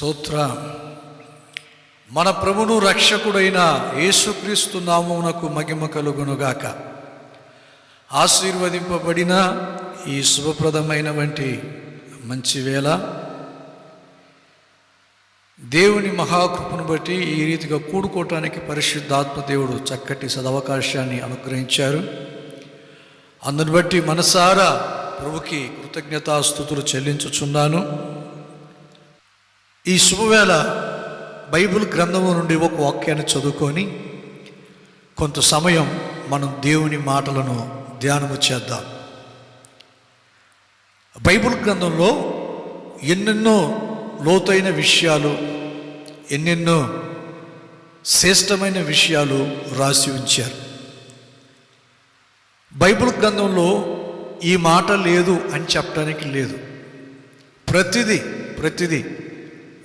స్తోత్ర. మన ప్రభును రక్షకుడైన యేసుక్రీస్తు నామమునకు మహిమ కలుగునుగాక. ఆశీర్వదింపబడిన ఈ శుభప్రదమైన వంటి మంచి వేళ దేవుని మహాకృపను బట్టి ఈ రీతిగా కూడుకోవటానికి పరిశుద్ధాత్మ దేవుడు చక్కటి సదవకాశాన్ని అనుగ్రహించారు. అందుని బట్టి మనసారా ప్రభుకి కృతజ్ఞతాస్తుతులు చెల్లించుచున్నాను. ఈ శుభవేళ బైబిల్ గ్రంథము నుండి ఒక వాక్యాన్ని చదువుకొని కొంత సమయం మనం దేవుని మాటలను ధ్యానము చేద్దాం. బైబిల్ గ్రంథంలో ఎన్నెన్నో లోతైన విషయాలు, ఎన్నెన్నో శ్రేష్టమైన విషయాలు రాసి ఉంచారు. బైబిల్ గ్రంథంలో ఈ మాట లేదు అని చెప్పడానికి లేదు. ప్రతిదీ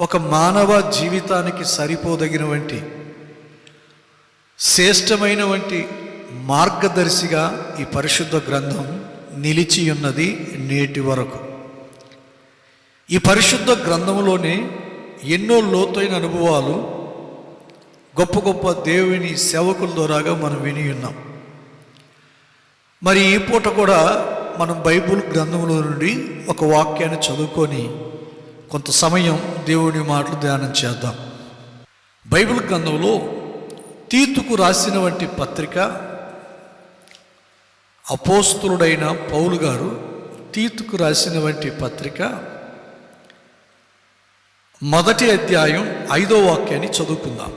ఒక మానవ జీవితానికి సరిపోదగినటువంటి శ్రేష్టమైనటువంటి మార్గదర్శిగా ఈ పరిశుద్ధ గ్రంథం నిలిచి ఉన్నది నేటి వరకు. ఈ పరిశుద్ధ గ్రంథంలోనే ఎన్నో లోతైన అనుభవాలు గొప్ప గొప్ప దేవుని సేవకుల ద్వారాగా మనం విని ఉన్నాం. మరి ఈ పూట కూడా మనం బైబిల్ గ్రంథంలో నుండి ఒక వాక్యాన్ని చదువుకొని కొంత సమయం దేవుని మాటలు ధ్యానం చేద్దాం. బైబిల్ గ్రంథంలో తీతుకు రాసిన వంటి పత్రిక, అపోస్తులుడైన పౌలు గారు తీతుకు రాసిన వంటి పత్రిక 1వ అధ్యాయం 5వ వాక్యాన్ని చదువుకుందాం.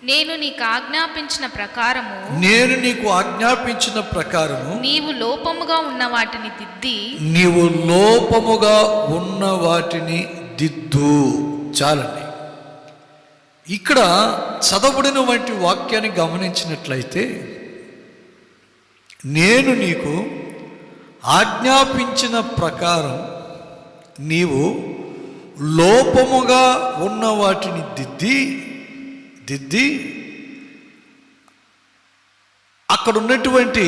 నేను నీకు ఆజ్ఞాపించిన ప్రకారము నీవు లోపముగా ఉన్న వాటిని దిద్దు. చాలండి. ఇక్కడ చదవబడిన వంటి వాక్యాన్ని గమనించినట్లయితే, నేను నీకు ఆజ్ఞాపించిన ప్రకారం నీవు లోపముగా ఉన్న వాటిని దిద్ది అక్కడ ఉన్నటువంటి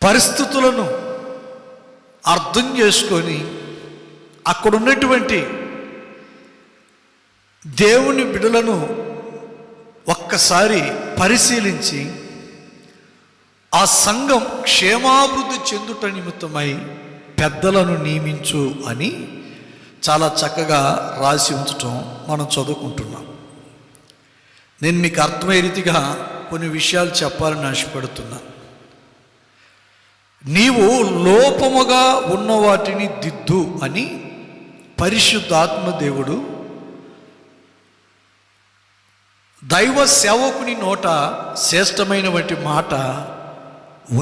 పరిస్థితులను అర్థం చేసుకొని అక్కడ ఉన్నటువంటి దేవుని బిడ్డలను ఒక్కసారి పరిశీలించి ఆ సంఘం క్షేమాభివృద్ధి చెందుట నిమిత్తమై పెద్దలను నియమించు అని చాలా చక్కగా రాసి ఉంచటం మనం చదువుకుంటున్నాం. నేను మీకు అర్థమయ్యే రీతిగా కొన్ని విషయాలు చెప్పాలని ఆశపడుతున్నా. నీవు లోపముగా ఉన్న వాటిని దిద్దు అని పరిశుద్ధాత్మ దేవుడు దైవ సేవకుని నోట శ్రేష్టమైన వంటి మాట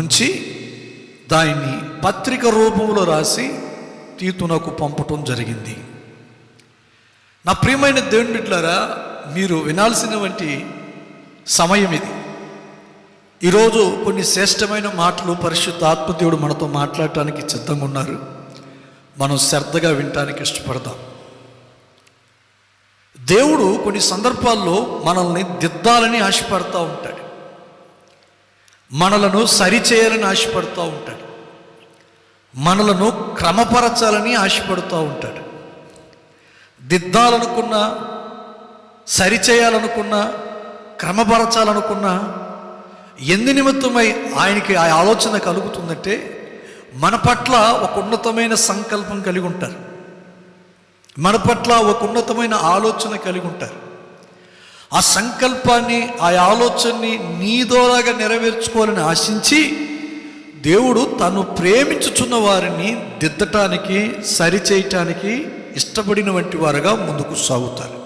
ఉంచి దాన్ని పత్రిక రూపంలో రాసి తీతునకు పంపటం జరిగింది. నా ప్రియమైన దేవుని బిడ్డలారా, మీరు వినాల్సిన వంటి సమయం ఇది. ఈరోజు కొన్ని శ్రేష్టమైన మాటలు పరిశుద్ధ ఆత్మదేవుడు మనతో మాట్లాడటానికి సిద్ధంగా ఉన్నారు. మనం శ్రద్ధగా వినటానికి ఇష్టపడదాం. దేవుడు కొన్ని సందర్భాల్లో మనల్ని దిద్దాలని ఆశపడుతూ ఉంటాడు. మనలను సరిచేయాలని ఆశపడుతూ ఉంటాడు. మనలను క్రమపరచాలని ఆశపడుతూ ఉంటాడు. దిద్దాలనుకున్నా, సరిచేయాలనుకున్నా, క్రమపరచాలనుకున్నా ఎందు నిమిత్తమై ఆయనకి ఆ ఆలోచన కలుగుతుందంటే మన పట్ల ఒక ఉన్నతమైన సంకల్పం కలిగి ఉంటారు. మన పట్ల ఒక ఉన్నతమైన ఆలోచన కలిగి ఉంటారు. ఆ సంకల్పాన్ని, ఆ ఆలోచనని నీ ద్వారాగా నెరవేర్చుకోవాలని ఆశించి దేవుడు తను ప్రేమించుచున్న వారిని దిద్దటానికి, సరిచేయటానికి ఇష్టపడిన వంటి వారుగా ముందుకు సాగుతారు.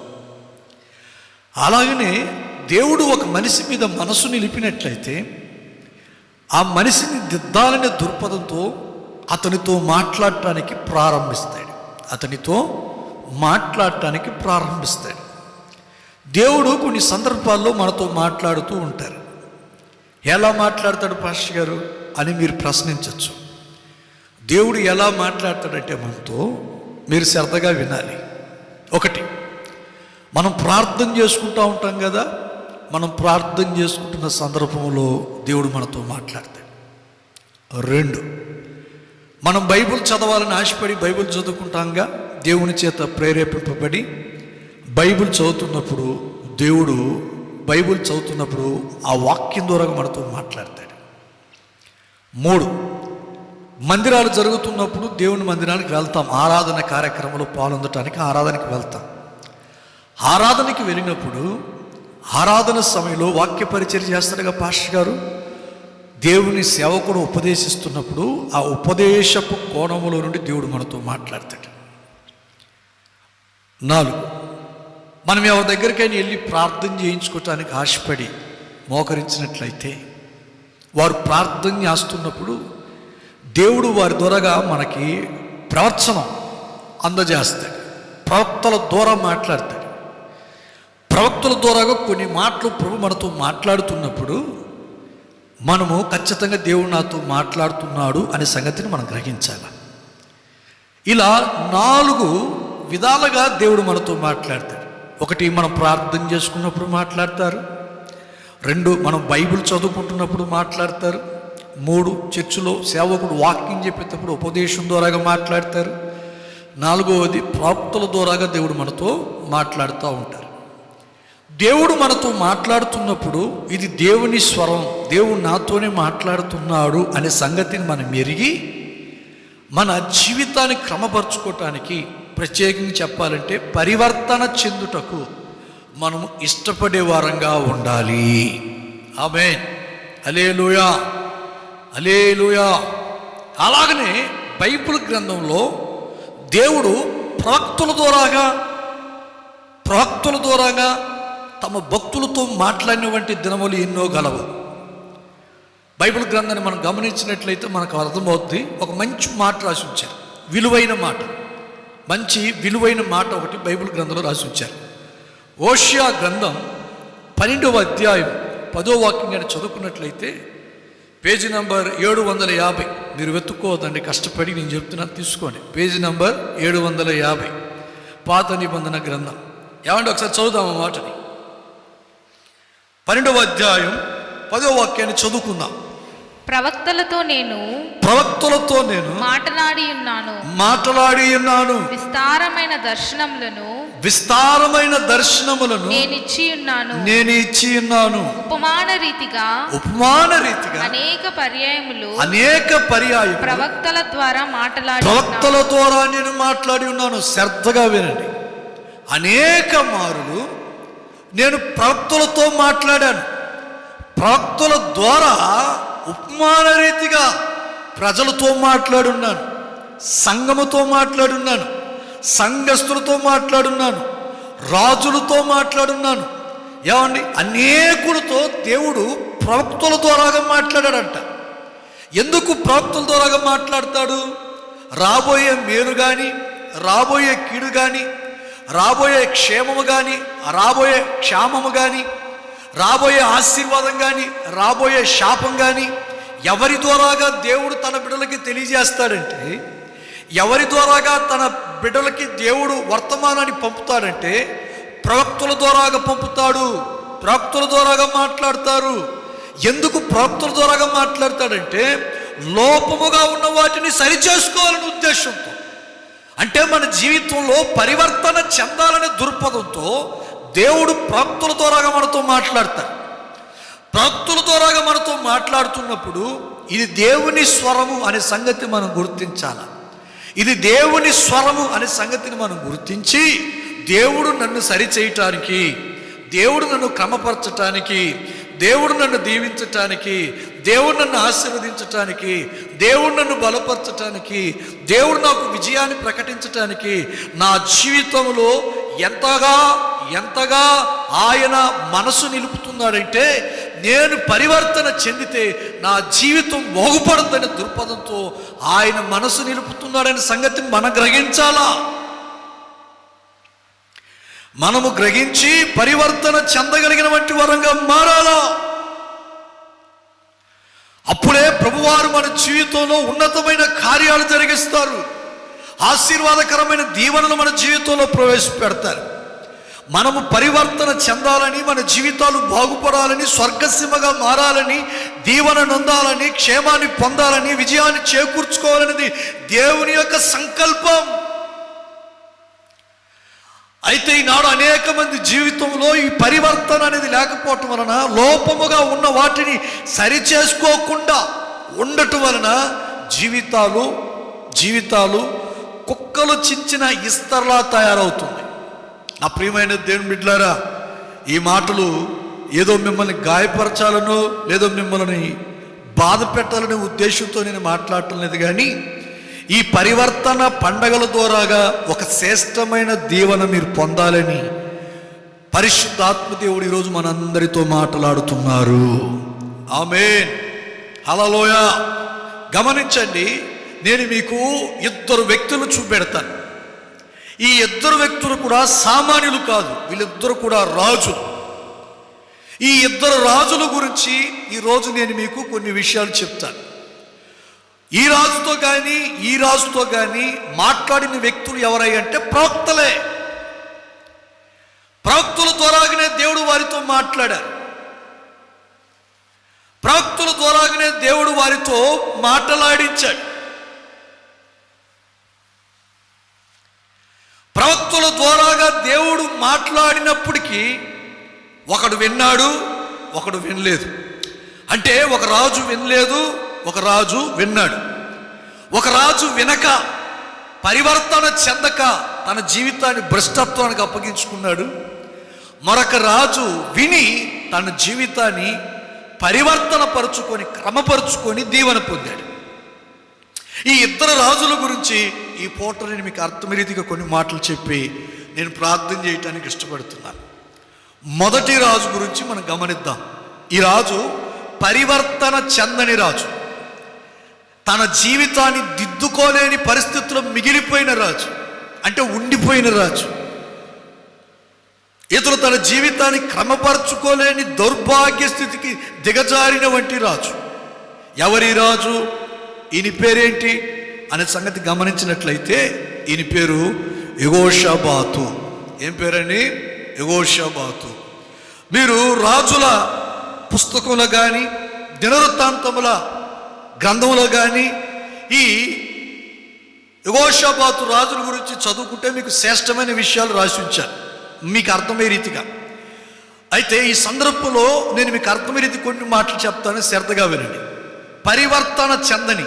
అలాగనే దేవుడు ఒక మనిషి మీద మనసు నిలిపినట్లయితే ఆ మనిషిని దిద్దాలనే దృక్పథంతో అతనితో మాట్లాడటానికి ప్రారంభిస్తాడు. దేవుడు కొన్ని సందర్భాల్లో మనతో మాట్లాడుతూ ఉంటారు. ఎలా మాట్లాడతాడు పాస్టర్ గారు అని మీరు ప్రశ్నించవచ్చు. దేవుడు ఎలా మాట్లాడతాడంటే మనతో మీరు శ్రద్ధగా వినాలి. ఒకటి, మనం ప్రార్థన చేసుకుంటూ ఉంటాం కదా, మనం ప్రార్థన చేసుకుంటున్న సందర్భంలో దేవుడు మనతో మాట్లాడతాడు. 2, మనం బైబిల్ చదవాలని ఆశపడి బైబిల్ చదువుకుంటాంగా, దేవుని చేత ప్రేరేపింపబడి బైబిల్ చదువుతున్నప్పుడు దేవుడు బైబిల్ చదువుతున్నప్పుడు ఆ వాక్యం ద్వారా మనతో మాట్లాడతాడు. 3, మందిరాలు జరుగుతున్నప్పుడు దేవుని మందిరానికి వెళ్తాం, ఆరాధన కార్యక్రమంలో పాల్గొనడానికి ఆరాధనకి వెళ్తాం. ఆరాధనకి వెళ్ళినప్పుడు ఆరాధన సమయంలో వాక్య పరిచయం చేస్తాడుగా పాస్టర్ గారు, దేవుని సేవకుడు ఉపదేశిస్తున్నప్పుడు ఆ ఉపదేశపు కోణములో నుండి దేవుడు మనతో మాట్లాడతాడు. 4, మనం ఎవరి దగ్గరికైనా వెళ్ళి ప్రార్థన చేయించుకోవటానికి ఆశపడి మోకరించినట్లయితే వారు ప్రార్థన చేస్తున్నప్పుడు దేవుడు వారి ద్వారాగా మనకి ప్రవచనం అందజేస్తాడు, ప్రవక్తల ద్వారా మాట్లాడతాడు. ప్రవక్తల ద్వారాగా కొన్ని మాటలు ప్రభు మనతో మాట్లాడుతున్నప్పుడు మనము ఖచ్చితంగా దేవుడు నాతో మాట్లాడుతున్నాడు అనే సంగతిని మనం గ్రహించాలి. ఇలా 4 విధాలుగా దేవుడు మనతో మాట్లాడతాడు. 1, మనం ప్రార్థన చేసుకున్నప్పుడు మాట్లాడతారు. 2, మనం బైబిల్ చదువుకుంటున్నప్పుడు మాట్లాడతారు. 3, చర్చిలో సేవకుడు వాక్యం చెప్పేటప్పుడు ఉపదేశం ద్వారాగా మాట్లాడతారు. 4వది ప్రవక్తల ద్వారాగా దేవుడు మనతో మాట్లాడుతూ ఉంటారు. దేవుడు మనతో మాట్లాడుతున్నప్పుడు ఇది దేవుని స్వరం, దేవుడు నాతోనే మాట్లాడుతున్నాడు అనే సంగతిని మనం ఎరిగి మన జీవితాన్ని క్రమపరచుకోవటానికి, ప్రత్యేకంగా చెప్పాలంటే పరివర్తన చెందుటకు మనము ఇష్టపడే వారంగా ఉండాలి. ఆమేన్, హల్లెలూయా, హల్లెలూయా. అలాగనే బైబిల్ గ్రంథంలో దేవుడు ప్రవక్తల ద్వారాగా తమ భక్తులతో మాట్లాడినటువంటి దినములు ఎన్నో గలవు. బైబిల్ గ్రంథాన్ని మనం గమనించినట్లయితే మనకు అర్థమవుతుంది. ఒక మంచి మాట రాసి ఉంచారు, విలువైన మాట, మంచి విలువైన మాట ఒకటి బైబిల్ గ్రంథంలో రాసి ఉంచారు. హోషేయ గ్రంథం 12వ అధ్యాయం 10వ వాక్యం కానీ చదువుకున్నట్లయితే పేజీ నంబర్ 750, మీరు వెతుక్కోవద్దండి, కష్టపడి నేను చెప్తున్నాను, తీసుకోండి. పేజీ నంబర్ 750, పాత నిబంధన గ్రంథం. ఏమంటే ఒకసారి చదువుదాం ఆ మాటని. 12వ అధ్యాయం 10వ వాక్యాన్ని చదువుకుందాం. ప్రవక్తలతో నేను మాట్లాడి ఉన్నాను, విస్తారమైన దర్శనములను నేను ఇచ్చి ఉన్నాను. ఉపమాన రీతిగా అనేక పర్యాయములు ప్రవక్తల ద్వారా నేను మాట్లాడి ఉన్నాను. శ్రద్ధగా వినండి. అనేక మారులు నేను ప్రవక్తలతో మాట్లాడాను. ప్రవక్తల ద్వారా ఉపమాన రీతిగా ప్రజలతో మాట్లాడున్నాను, సంఘముతో మాట్లాడున్నాను, సంఘస్థులతో మాట్లాడున్నాను, రాజులతో మాట్లాడున్నాను. ఏమండి, అనేకులతో దేవుడు ప్రవక్తల ద్వారాగా మాట్లాడాడంట. ఎందుకు ప్రవక్తల ద్వారాగా మాట్లాడతాడు? రాబోయే మేలు కానీ, రాబోయే కీడు కానీ, రాబోయే క్షేమము కానీ, రాబోయే క్షామము కానీ, రాబోయే ఆశీర్వాదం కానీ, రాబోయే శాపం కానీ ఎవరి ద్వారాగా దేవుడు తన బిడ్డలకి తెలియజేస్తాడంటే, ఎవరి ద్వారాగా తన బిడ్డలకి దేవుడు వర్తమానాన్ని పంపుతాడంటే ప్రవక్తల ద్వారాగా పంపుతాడు. ప్రవక్తల ద్వారాగా మాట్లాడతారు. ఎందుకు ప్రవక్తల ద్వారాగా మాట్లాడతాడంటే లోపముగా ఉన్న వాటిని సరిచేసుకోవాలనే ఉద్దేశంతో. అంటే మన జీవితంలో పరివర్తన చెందాలనే దృక్పథంతో దేవుడు ప్రవక్తల ద్వారాగా మనతో మాట్లాడతాడు. ప్రవక్తల ద్వారాగా మనతో మాట్లాడుతున్నప్పుడు ఇది దేవుని స్వరము అనే సంగతి మనం గుర్తించాలి. ఇది దేవుని స్వరము అనే సంగతిని మనం గుర్తించి దేవుడు నన్ను సరిచేయటానికి, దేవుడు నన్ను క్రమపరచటానికి, దేవుడు నన్ను దీవించటానికి, దేవుడు నన్ను ఆశీర్వదించటానికి, దేవుడు నన్ను బలపరచటానికి, దేవుడు నాకు విజయాన్ని ప్రకటించటానికి నా జీవితంలో ఎంతగా ఆయన మనసు నిలుపుతున్నాడంటే నేను పరివర్తన చెందితే నా జీవితం బాగుపడుతుందనే దృక్పథంతో ఆయన మనసు నిలుపుతున్నాడనే సంగతిని మనం గ్రహించాలా. మనము గ్రహించి పరివర్తన చెందగలిగిన వంటి వరంగా మారాలా. అప్పుడే ప్రభువారు మన జీవితంలో ఉన్నతమైన కార్యాలు జరిగిస్తారు. ఆశీర్వాదకరమైన దీవెనలు మన జీవితంలో ప్రవేశపెడతారు. మనము పరివర్తన చెందాలని, మన జీవితాలు బాగుపడాలని, స్వర్గసీమగా మారాలని, దీవెన నొందాలని, క్షేమాన్ని పొందాలని, విజయాన్ని చేకూర్చుకోవాలనేది దేవుని యొక్క సంకల్పం. అయితే ఈనాడు అనేక మంది జీవితంలో ఈ పరివర్తన అనేది లేకపోవటం వలన, లోపముగా ఉన్న వాటిని సరిచేసుకోకుండా ఉండటం వలన జీవితాలు కుక్కలు చించిన ఇస్తర్లా తయారవుతుంది. నా ప్రియమైన దేవుని బిడ్డలారా, ఈ మాటలు ఏదో మిమ్మల్ని గాయపరచాలనో లేదో మిమ్మల్ని బాధ పెట్టాలనే ఉద్దేశంతో నేను మాట్లాడటం లేదు, కానీ ఈ పరివర్తన పండగల ద్వారాగా ఒక శ్రేష్టమైన దీవెన మీరు పొందాలని పరిశుద్ధాత్మ దేవుడు ఈరోజు మనందరితో మాట్లాడుతున్నారు. ఆమేన్, హల్లెలూయా. గమనించండి, నేను మీకు ఇద్దరు వ్యక్తులు చూపెడతాను. ఈ ఇద్దరు వ్యక్తులు కూడా సామాన్యులు కాదు, వీళ్ళిద్దరు కూడా రాజులు. ఈ ఇద్దరు రాజుల గురించి ఈరోజు నేను మీకు కొన్ని విషయాలు చెప్తాను. ఈ రాజుతో కానీ మాట్లాడిన వ్యక్తులు ఎవరంటే ప్రవక్తలే. ప్రవక్తుల ద్వారాగానే దేవుడు వారితో మాట్లాడారు. ప్రవక్తుల ద్వారాగానే దేవుడు వారితో మాట్లాడించాడు. ప్రవక్తుల ద్వారాగా దేవుడు మాట్లాడినప్పటికీ ఒకడు విన్నాడు, ఒకడు వినలేదు. అంటే ఒక రాజు వినలేదు, ఒక రాజు విన్నాడు. ఒక రాజు వినక, పరివర్తన చెందక తన జీవితాన్ని భ్రష్టత్వానికి అప్పగించుకున్నాడు. మరొక రాజు విని తన జీవితాన్ని పరివర్తన పరుచుకొని, క్రమపరుచుకొని దీవెన పొందాడు. ఈ ఇద్దరు రాజుల గురించి ఈ పూట నేను మీకు అర్థమరీతిగా కొన్ని మాటలు చెప్పి నేను ప్రార్థన చేయటానికి ఇష్టపడుతున్నాను. మొదటి రాజు గురించి మనం గమనిద్దాం. ఈ రాజు పరివర్తన చెందని రాజు, తన జీవితాన్ని దిద్దుకోలేని పరిస్థితుల్లో మిగిలిపోయిన రాజు, అంటే ఉండిపోయిన రాజు. ఇతను తన జీవితాన్ని క్రమపరచుకోలేని దౌర్భాగ్య స్థితికి దిగజారిన వంటి రాజు. ఎవరి రాజు, ఈయన పేరేంటి అనే సంగతి గమనించినట్లయితే ఈయన పేరు యెహోషాబాతు. ఏం పేరండి? యెహోషాబాతు. మీరు రాజుల పుస్తకంలో కానీ దినవృత్తాంతముల గ్రంథంలో కానీ ఈ యెహోషాబాతు రాజుల గురించి చదువుకుంటే మీకు శ్రేష్టమైన విషయాలు రాసి ఉంచాను, మీకు అర్థమయ్యే రీతిగా. అయితే ఈ సందర్భంలో నేను మీకు అర్థమయ్యే రీతి కొన్ని మాటలు చెప్తాను, శ్రద్ధగా వినండి. పరివర్తన చెందని,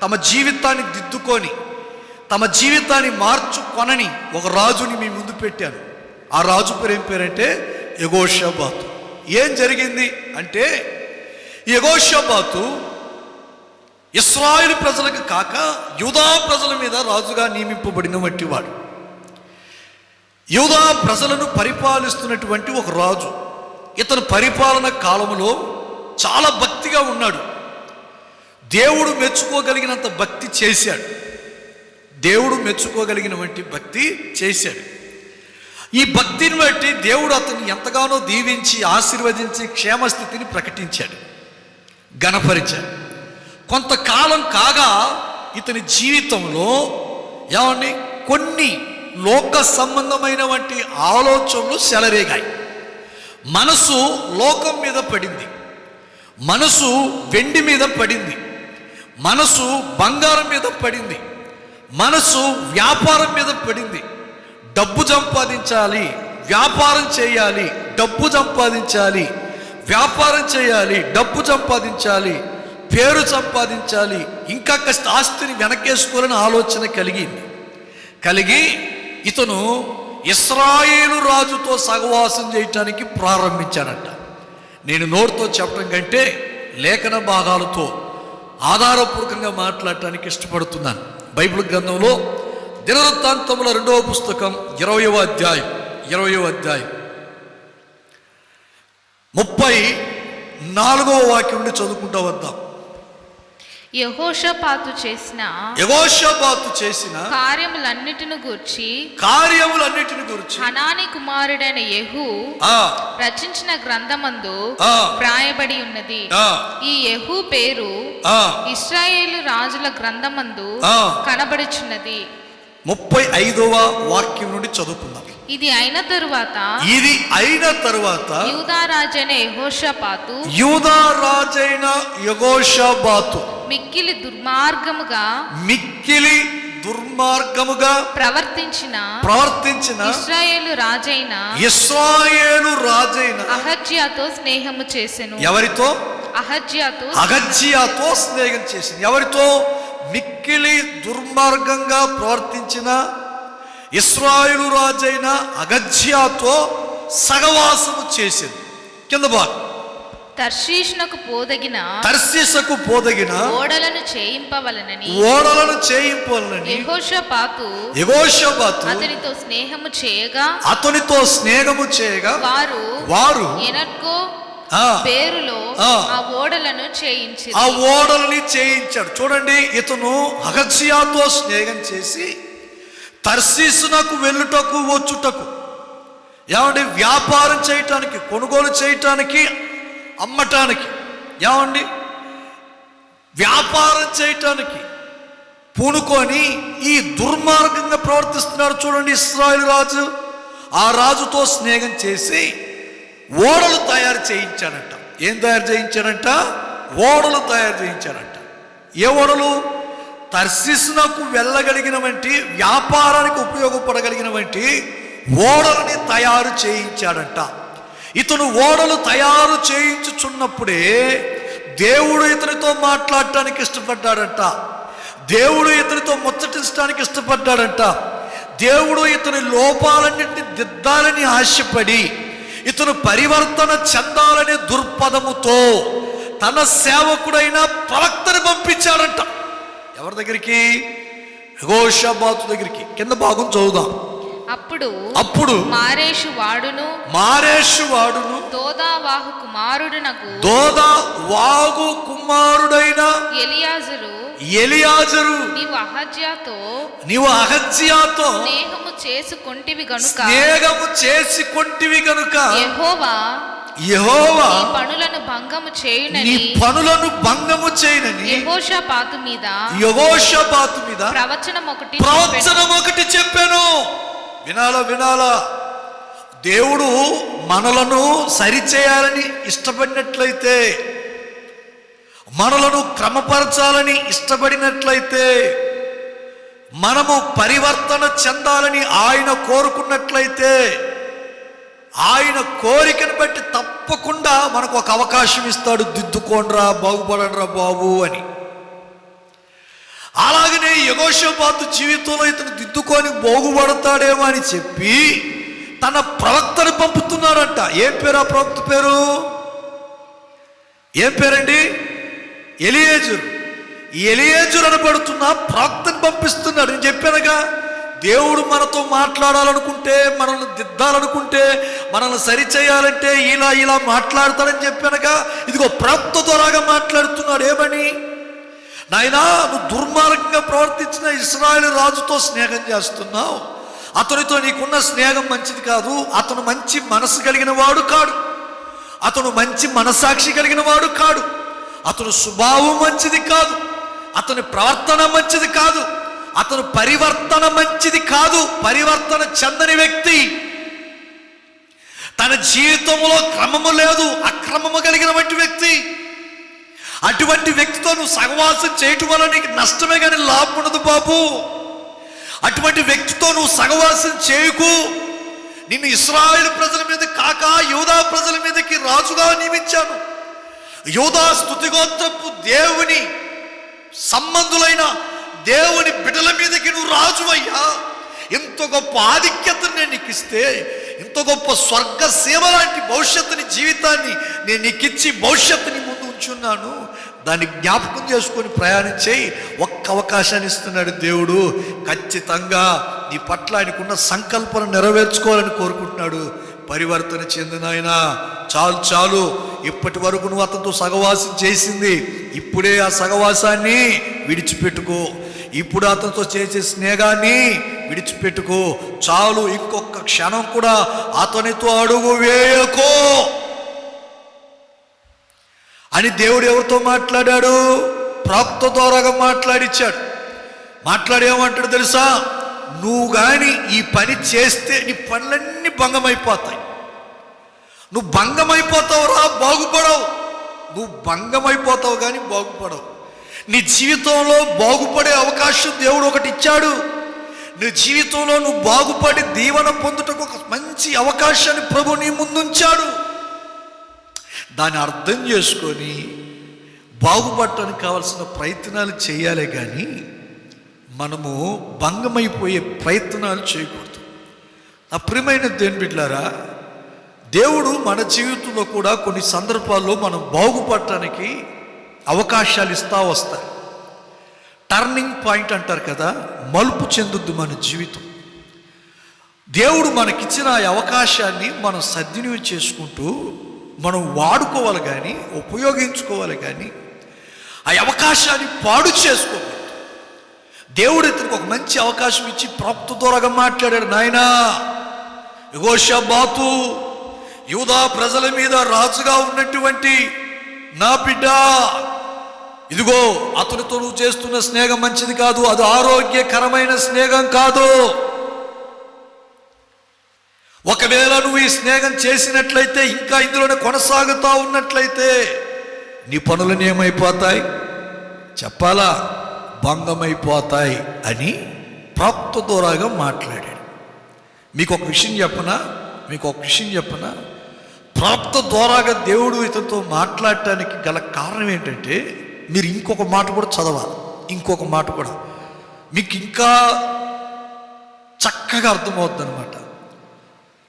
తమ జీవితాన్ని దిద్దుకొని, తమ జీవితాన్ని మార్చుకొనని ఒక రాజుని మీ ముందు పెట్టాను. ఆ రాజు పేరు ఏం పేరంటే యెహోషాబాతు. ఏం జరిగింది అంటే, యెహోషాబాతు ఇశ్రాయేలు ప్రజలకు కాక యూదా ప్రజల మీద రాజుగా నియమింపబడిన వంటి వాడు. యూదా ప్రజలను పరిపాలిస్తున్నటువంటి ఒక రాజు. ఇతను పరిపాలన కాలంలో చాలా భక్తిగా ఉన్నాడు. దేవుడు మెచ్చుకోగలిగినంత భక్తి చేశాడు. దేవుడు మెచ్చుకోగలిగిన వంటి భక్తి చేశాడు. ఈ భక్తిని బట్టి దేవుడు అతన్ని ఎంతగానో దీవించి, ఆశీర్వదించి క్షేమస్థితిని ప్రకటించాడు, ఘనపరిచాడు. కొంతకాలం కాగా ఇతని జీవితంలో ఏమని కొన్ని లోక సంబంధమైన వంటి ఆలోచనలు చెలరేగాయి. మనసు లోకం మీద పడింది, మనసు వెండి మీద పడింది, మనసు బంగారం మీద పడింది, మనసు వ్యాపారం మీద పడింది. డబ్బు సంపాదించాలి, వ్యాపారం చేయాలి, డబ్బు సంపాదించాలి, వ్యాపారం చేయాలి, డబ్బు సంపాదించాలి, పేరు సంపాదించాలి, ఇంకా కాస్త ఆస్తిని వెనకేసుకోవాలని ఆలోచన కలిగి ఇతను ఇశ్రాయేలు రాజుతో సహవాసం చేయటానికి ప్రారంభించాడట. నేను నోటితో చెప్పడం కంటే లేఖన భాగాలతో ఆధారపూర్వకంగా మాట్లాడటానికి ఇష్టపడుతున్నాను. బైబిల్ గ్రంథంలో దినవృత్తాంతముల 2వ పుస్తకం 20వ అధ్యాయం 34వ వాక్యం నుండి చదువుకుంటూ వద్దాం. యెహోషాపాతు చేసిన కార్యములన్నిటిని గూర్చి హనానీ కుమారుడైన యెహూ రచించిన గ్రంథమందు వ్రాయబడి ఉన్నది. ఈ యెహూ పేరు ఇశ్రాయేలు రాజుల గ్రంథమందు కనబడుచున్నది. 35వ వాక్యం నుండి చదువుకుందాం. ఇది అయిన తరువాత యూదా రాజైన యెహోషాపాతు మిక్కిలి దుర్మార్గముగా ప్రవర్తించిన ఇశ్రాయేలు రాజైన అహజ్యాతో స్నేహము చేసెను. ఎవరితో? అహజ్యాతో స్నేహం చేసింది. ఎవరితో? మిక్కిలి దుర్మార్గంగా ప్రవర్తించిన ఇశ్రాయేలు రాజైన అహజ్యాతో సహవాసము చేసింది. కింద భాగం తర్షీషునకు పోదగిన ఓడలను చేయింపవలనని యెహోషాపాతు అతనితో స్నేహము చేయగా వారు ఎనక్కో పేరులో ఆ ఓడలను చేయించాడు. చూడండి, ఇతను అహజ్యాతో స్నేహం చేసి తర్షీషునకు వెళ్ళుటకు వచ్చుటకు, ఏమండి, వ్యాపారం చేయటానికి, కొనుగోలు చేయటానికి, అమ్మటానికి, ఏమండి, వ్యాపారం చేయటానికి పూనుకొని ఈ దుర్మార్గంగా ప్రవర్తిస్తున్నాడు. చూడండి, ఇశ్రాయేలు రాజు ఆ రాజుతో స్నేహం చేసి ఓడలు తయారు చేయించాడంట. ఏం తయారు చేయించాడంట? ఓడలు తయారు చేయించాడంట. ఏ ఓడలు? తర్షీషునకు వెళ్ళగలిగినవంటి, వ్యాపారానికి ఉపయోగపడగలిగినవంటి ఓడలని తయారు చేయించాడంట. ఇతను ఓడలు తయారు చేయించుచున్నప్పుడే దేవుడు ఇతనితో మాట్లాడటానికి ఇష్టపడ్డాడంట. దేవుడు ఇతనితో ముచ్చటించడానికి ఇష్టపడ్డాడంట. దేవుడు ఇతని లోపాలన్నింటినీ దిద్దాలని ఆశపడి ఇతను పరివర్తన చెందాలనే దుర్పదముతో తన సేవకుడైన ప్రవక్తని పంపించాడంట. ఎవరి దగ్గరికి? యెహోషాపాతు దగ్గరికి. కింద భాగం చదువుదాం. అప్పుడు మారేషు వాడును దోదావాహు కుమారుడైన ఎలియాజరు నీవు అహజ్యాతో స్నేహము చేసుకొంటివి గనుక యెహోవా నీ పనులను భంగము చేయునని యెహోషాపాతు మీద ప్రవచనం ఒకటి చెప్పాను. వినాలా? దేవుడు మనలను సరిచేయాలని ఇష్టపడినట్లయితే, మనలను క్రమపరచాలని ఇష్టపడినట్లయితే, మనము పరివర్తన చెందాలని ఆయన కోరుకున్నట్లయితే, ఆయన కోరికను బట్టి తప్పకుండా మనకు ఒక అవకాశం ఇస్తాడు. దిద్దుకోండ్రా, బాగుపడండ్రా బాబు అని. అలాగనే యెహోషాపాతు జీవితంలో ఇతను దిద్దుకొని బాగుపడతాడేమో అని చెప్పి తన ప్రవక్తను పంపుతున్నాడంట. ఏం పేరు ఆ ప్రవక్త పేరు? ఏం పేరండి? ఎలియేజరు అనబడుతున్న ప్రవక్తను పంపిస్తున్నాడు. నేను చెప్పానుగా, దేవుడు మనతో మాట్లాడాలనుకుంటే, మనల్ని దిద్దాలనుకుంటే, మనల్ని సరిచేయాలంటే ఇలా మాట్లాడతాడని చెప్పానుగా. ఇదిగో ప్రవక్త ద్వారాగా మాట్లాడుతున్నాడు. ఏమని? నాయనా, నువ్వు దుర్మార్గంగా ప్రవర్తించిన ఇశ్రాయేలు రాజుతో స్నేహం చేస్తున్నావు. అతనితో నీకున్న స్నేహం మంచిది కాదు. అతను మంచి మనసు కలిగిన వాడు కాడు. అతను మంచి మనసాక్షి కలిగిన వాడు కాడు. అతను స్వభావం మంచిది కాదు. అతని ప్రవర్తన మంచిది కాదు. అతను పరివర్తన మంచిది కాదు. పరివర్తన చెందని వ్యక్తి. తన జీవితంలో క్రమము లేదు, అక్రమము కలిగినటువంటి వ్యక్తి. అటువంటి వ్యక్తితో నువ్వు సహవాసం చేయటం వల్ల నీకు నష్టమే కానీ లాభం ఉండదు బాబు. అటువంటి వ్యక్తితో నువ్వు సహవాసం చేయకు. నిన్ను ఇశ్రాయేలు ప్రజల మీద కాక యూదా ప్రజల మీదకి రాజుగా నియమించాను. యూదా స్తుతిగోత్రపు దేవుని సంబంధులైన దేవుని బిడ్డల మీదకి నువ్వు రాజు అయ్యా. ఇంత గొప్ప ఆధిక్యతను నేను నీకు ఇస్తే, ఇంత గొప్ప స్వర్గ సేవ లాంటి భవిష్యత్తుని, జీవితాన్ని నేను నీకు ఇచ్చి భవిష్యత్తుని ముందు ఉంచున్నాను. దాన్ని జ్ఞాపకం చేసుకొని ప్రయాణించే ఒక్క అవకాశాన్ని ఇస్తున్నాడు దేవుడు. ఖచ్చితంగా నీ పట్ల ఆయనకున్న సంకల్పన నెరవేర్చుకోవాలని కోరుకుంటున్నాడు. పరివర్తన చెందిన ఆయన చాలు. ఇప్పటి వరకు నువ్వు అతనితో సహవాసం చేసింది, ఇప్పుడే ఆ సహవాసాన్ని విడిచిపెట్టుకో. ఇప్పుడు అతనితో చేసే స్నేహాన్ని విడిచిపెట్టుకో. చాలు, ఇంకొక క్షణం కూడా అతనితో అడుగు వేయకో అని దేవుడు ఎవరితో మాట్లాడాడు? ప్రవక్త ద్వారాగా మాట్లాడిచ్చాడు. మాట్లాడేమంటాడు తెలుసా? నువ్వు కానీ ఈ పని చేస్తే నీ పనులన్నీ భంగమైపోతాయి. నువ్వు భంగమైపోతావురా, బాగుపడవు. నువ్వు భంగమైపోతావు కానీ బాగుపడవు. నీ జీవితంలో బాగుపడే అవకాశం దేవుడు ఒకటి ఇచ్చాడు. నీ జీవితంలో నువ్వు బాగుపడి దీవెన పొందుటకు ఒక మంచి అవకాశాన్ని ప్రభు నీ ముందుంచాడు. దాన్ని అర్థం చేసుకొని బాగుపడటానికి కావాల్సిన ప్రయత్నాలు చేయాలి కానీ మనము భంగమైపోయే ప్రయత్నాలు చేయకూడదు. నా ప్రియమైన దేవుని బిడ్డలారా, దేవుడు మన జీవితంలో కూడా కొన్ని సందర్భాల్లో మనం బాగుపడటానికి అవకాశాలు ఇస్తూ వస్తారు. టర్నింగ్ పాయింట్ అంటారు కదా, మలుపు చెందుద్ది మన జీవితం. దేవుడు మనకిచ్చిన ఆ అవకాశాన్ని మనం సద్వినియోగం చేసుకుంటూ మనం వాడుకోవాలి కానీ, ఉపయోగించుకోవాలి కానీ ఆ అవకాశాన్ని పాడు చేసుకోకూడదు. దేవుడు ఇతనికి ఒక మంచి అవకాశం ఇచ్చి ప్రవక్త ద్వారాగా మాట్లాడాడు. నాయనా, యెహోషాబాతు యూదా ప్రజల మీద రాజుగా ఉన్నటువంటి నా బిడ్డ, ఇదిగో అతనితో నువ్వు చేస్తున్న స్నేహం మంచిది కాదు, అది ఆరోగ్యకరమైన స్నేహం కాదు. ఒకవేళ నువ్వు ఈ స్నేహం చేసినట్లయితే, ఇంకా ఇందులోనే కొనసాగుతూ ఉన్నట్లయితే నీ పనులను ఏమైపోతాయి చెప్పాలా? భంగమైపోతాయి అని ప్రవక్త ద్వారాగా మాట్లాడాడు. మీకు ఒక విషయం చెప్పనా? ప్రవక్త ద్వారాగా దేవుడు ఇతనితో మాట్లాడటానికి గల కారణం ఏంటంటే, మీరు ఇంకొక మాట కూడా చదవాలి. ఇంకొక మాట కూడా మీకు ఇంకా చక్కగా అర్థమవుతుంది అనమాట.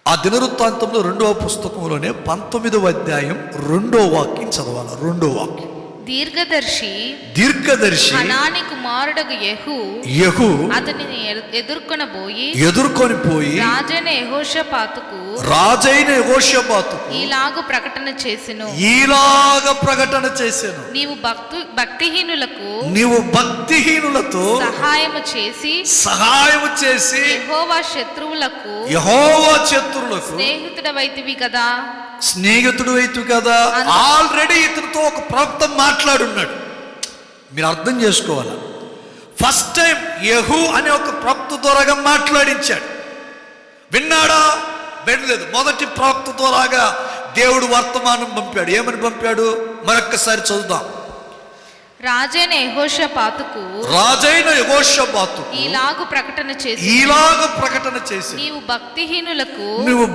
ఆ దినవృత్తాంతంలో 2వ పుస్తకంలోనే 19వ అధ్యాయం 2వ వాక్యం చదవాలి. 2వ వాక్యం. దీర్ఘదర్శి హనానీ కుమారుడగు యెహూ అతనిని ఎదుర్కొని పోయి రాజైన యెహోషాపాతుకు ఈలాగ ప్రకటన చేసెను. నీవు భక్తిహీనులతో సహాయము చేసి యెహోవా శత్రువులకు స్నేహితుడు వైతివి కదా. ఆల్రెడీ ఇతనితో ఒక ప్రవక్త మాట్లాడున్నాడు. మీరు అర్థం చేసుకోవాలి. ఫస్ట్ టైం యెహూ అనే ఒక ప్రవక్త ద్వారాగా మాట్లాడించాడు. విన్నాడా? వినలేదు. మొదటి ప్రవక్త ద్వారాగా దేవుడు వర్తమానం పంపాడు. ఏమని పంపాడు? మరొక్కసారి చదువుదాం. రాజైన యెహోషాపాతుకు ఈలాగ ప్రకటన చేసి నీవు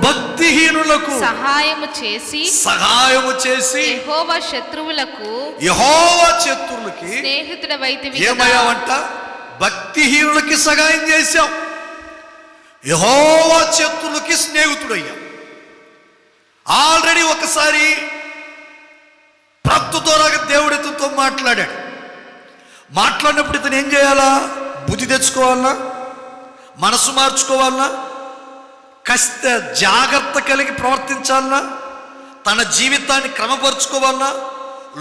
భక్తిహీనులకు సహాయము చేసి యెహోవా శత్రువులకి స్నేహితుడవైతివి. ఏమయ్యావంట? భక్తిహీనులకి సహాయం చేశాం, యెహోవా శత్రువులకి స్నేహితుడయ్యాం. ఆల్రెడీ ఒకసారి ప్రవక్త ద్వారా దేవుడు ఇతనితో మాట్లాడినప్పుడు ఇతను ఏం చేయాలా? బుద్ధి తెచ్చుకోవాలన్నా, మనసు మార్చుకోవాలన్నా, కాస్త జాగ్రత్త కలిగి ప్రవర్తించాలన్నా, తన జీవితాన్ని క్రమపరుచుకోవాలన్నా,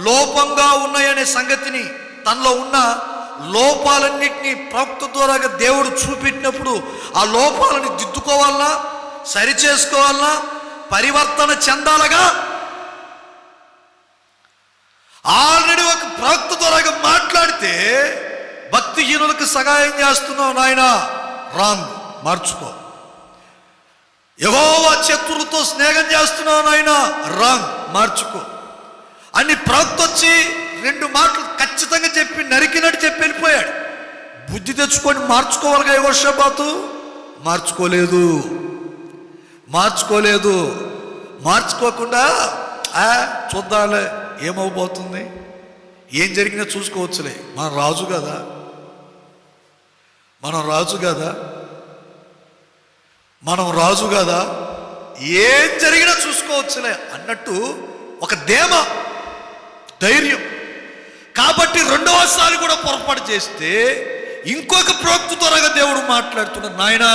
లోపంగా ఉన్నాయనే సంగతిని, తనలో ఉన్న లోపాలన్నింటినీ ప్రవక్త ద్వారా దేవుడు చూపెట్టినప్పుడు ఆ లోపాలని దిద్దుకోవాలన్నా, సరిచేసుకోవాలన్నా, పరివర్తన చెందాలగా ఆల్రెడీ ఒక ప్రవక్త ద్వారా మాట్లాడితే భక్తిహీనులకు సహాయం చేస్తున్నావు నాయనా, రాంగ్, మార్చుకో. యెహోవా శత్రువులతో స్నేహం చేస్తున్నావు నాయనా, రాంగ్, మార్చుకో అని ప్రవక్త వచ్చి 2 మాటలు ఖచ్చితంగా చెప్పి నరికినట్టు చెప్పి వెళ్ళిపోయాడు. బుద్ధి తెచ్చుకొని మార్చుకోవాలిగా యెహోషాపాతు. మార్చుకోకుండా చూద్దాంలే ఏమవబోతుంది, ఏం జరిగినా చూసుకోవచ్చులే, మనం రాజు కదా, ఏం జరిగినా చూసుకోవచ్చులే అన్నట్టు ఒక ధైర్యం. కాబట్టి 2వసారి కూడా పొరపాటు చేస్తే ఇంకొక ప్రవక్త ద్వారా దేవుడు మాట్లాడుతున్నాడు. నాయనా,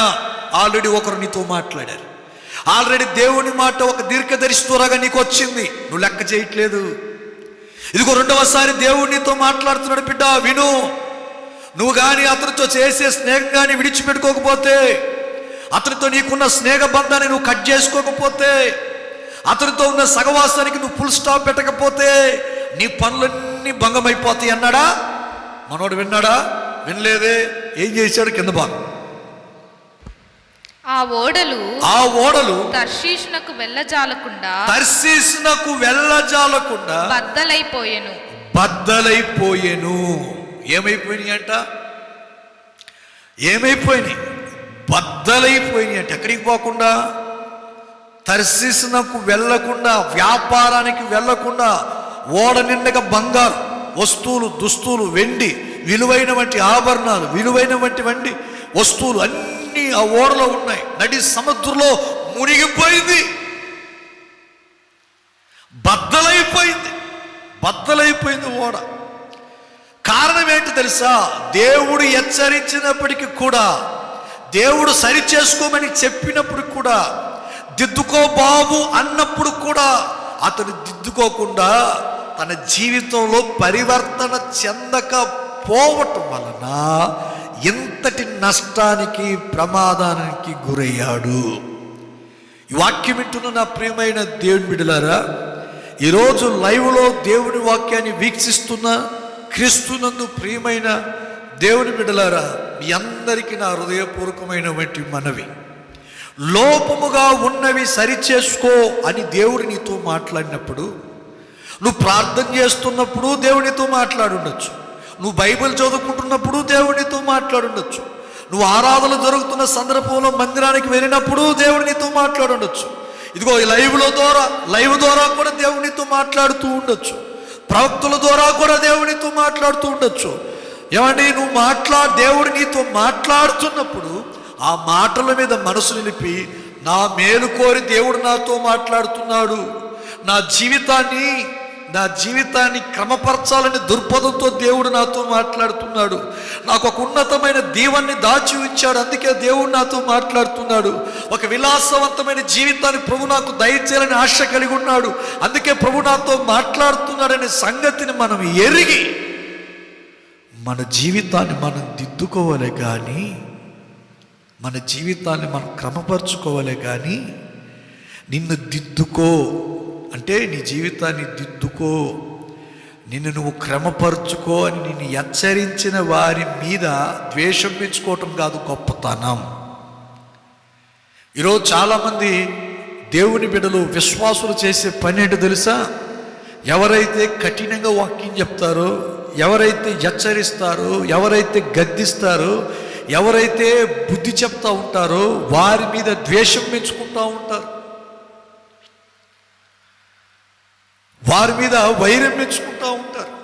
ఆల్రెడీ ఒకరు నీతో మాట్లాడారు. ఆల్రెడీ దేవుని మాట ఒక దీర్ఘదర్శి ద్వారాగా నీకు వచ్చింది, నువ్వు లెక్క చేయట్లేదు. ఇదిగో 2వసారి దేవుడు నీతో మాట్లాడుతున్నాడు. బిడ్డ విను, నువ్వు కానీ అతనితో చేసే స్నేహం కానీ విడిచిపెట్టుకోకపోతే, అతనితో నీకున్న స్నేహ బంధాన్ని నువ్వు కట్ చేసుకోకపోతే, అతనితో ఉన్న సహవాసానికి నువ్వు ఫుల్ స్టాప్ పెట్టకపోతే నీ పనులన్నీ భంగమైపోతాయి అన్నాడా? మనోడు విన్నాడా? వినలేదే. ఏం చేశాడు? కింద భాగం ఆ ఓడలు తర్షీషునకు వెళ్ళజాలకుండా బద్దలైపోయెను. ఏమైపోయినాయి అంట? ఏమైపోయినాయి? బద్దలైపోయినాయి అంటే ఎక్కడికి పోకుండా, తర్షీషునకు వెళ్ళకుండా, వ్యాపారానికి వెళ్ళకుండా, ఓడ నిండగా బంగారు వస్తువులు, దుస్తులు, వెండి, విలువైనటువంటి ఆభరణాలు, విలువైనటువంటి వస్తువులు అన్నీ ఆ ఓడలో ఉన్నాయి. నడి సముద్రంలో మునిగిపోయింది, బద్దలైపోయింది ఓడ. కారణం ఏంటి తెలుసా? దేవుడు హెచ్చరించినప్పటికీ కూడా, దేవుడు సరి చేసుకోమని చెప్పినప్పుడు కూడా, దిద్దుకో బాబు అన్నప్పుడు కూడా అతను దిద్దుకోకుండా తన జీవితంలో పరివర్తన చెందకపోవటం వలన ఇంతటి నష్టానికి, ప్రమాదానికి గురయ్యాడు. ఈ వాక్యం వింటున్న నా ప్రియమైన దేవుని బిడ్డలారా, ఈరోజు లైవ్లో దేవుని వాక్యాన్ని వీక్షిస్తున్న క్రీస్తునందు ప్రియమైన దేవుని బిడ్డలారా, మీ అందరికీ నా హృదయపూర్వకమైనటువంటి మనవి, లోపముగా ఉన్నవి సరిచేసుకో అని దేవుడు నీతో మాట్లాడినప్పుడు, నువ్వు ప్రార్థన చేస్తున్నప్పుడు దేవునితో మాట్లాడుండొచ్చు, నువ్వు బైబిల్ చదువుకుంటున్నప్పుడు దేవునితో మాట్లాడుండొచ్చు, నువ్వు ఆరాధన జరుగుతున్న సందర్భంలో మందిరానికి వెళ్ళినప్పుడు దేవునితో మాట్లాడుండొచ్చు. ఇదిగో ఈ లైవ్ ద్వారా కూడా దేవునితో మాట్లాడుతూ ఉండొచ్చు, ప్రవక్తుల ద్వారా కూడా దేవునితో మాట్లాడుతూ ఉండొచ్చు. ఏమండి, నువ్వు దేవుడు నీతో మాట్లాడుతున్నప్పుడు ఆ మాటల మీద మనసు నిలిపి, నా మేలు కోరి దేవుడు నాతో మాట్లాడుతున్నాడు, నా జీవితాన్ని క్రమపరచాలని దృక్పథంతో దేవుడు నాతో మాట్లాడుతున్నాడు, నాకు ఒక ఉన్నతమైన దీవెనని దాచి ఉంచాడు, అందుకే దేవుడు నాతో మాట్లాడుతున్నాడు, ఒక విలాసవంతమైన జీవితాన్ని ప్రభు నాకు దయచేయాలని ఆశ కలిగి ఉన్నాడు, అందుకే ప్రభు నాతో మాట్లాడుతున్నాడనే సంగతిని మనం ఎరిగి మన జీవితాన్ని మనం దిద్దుకోవాలి కానీ, మన జీవితాన్ని మనం క్రమపరచుకోవాలి కానీ, నిన్ను దిద్దుకో అంటే నీ జీవితాన్ని దిద్దుకో, నిన్ను నువ్వు క్రమపరుచుకో అని నిన్ను హెచ్చరించిన వారి మీద ద్వేషం పెంచుకోవటం కాదు గొప్పతనం. ఈరోజు చాలామంది దేవుని బిడ్డలు, విశ్వాసులు చేసే పని ఏంటో తెలుసా? ఎవరైతే కఠినంగా వాక్యం చెప్తారో, ఎవరైతే హెచ్చరిస్తారో, ఎవరైతే గద్దిస్తారో, ఎవరైతే బుద్ధి చెప్తా ఉంటారో వారి మీద ద్వేషం పెంచుకుంటూ ఉంటారు, వారి మీద వైరం పెంచుకుంటూ ఉంటారు,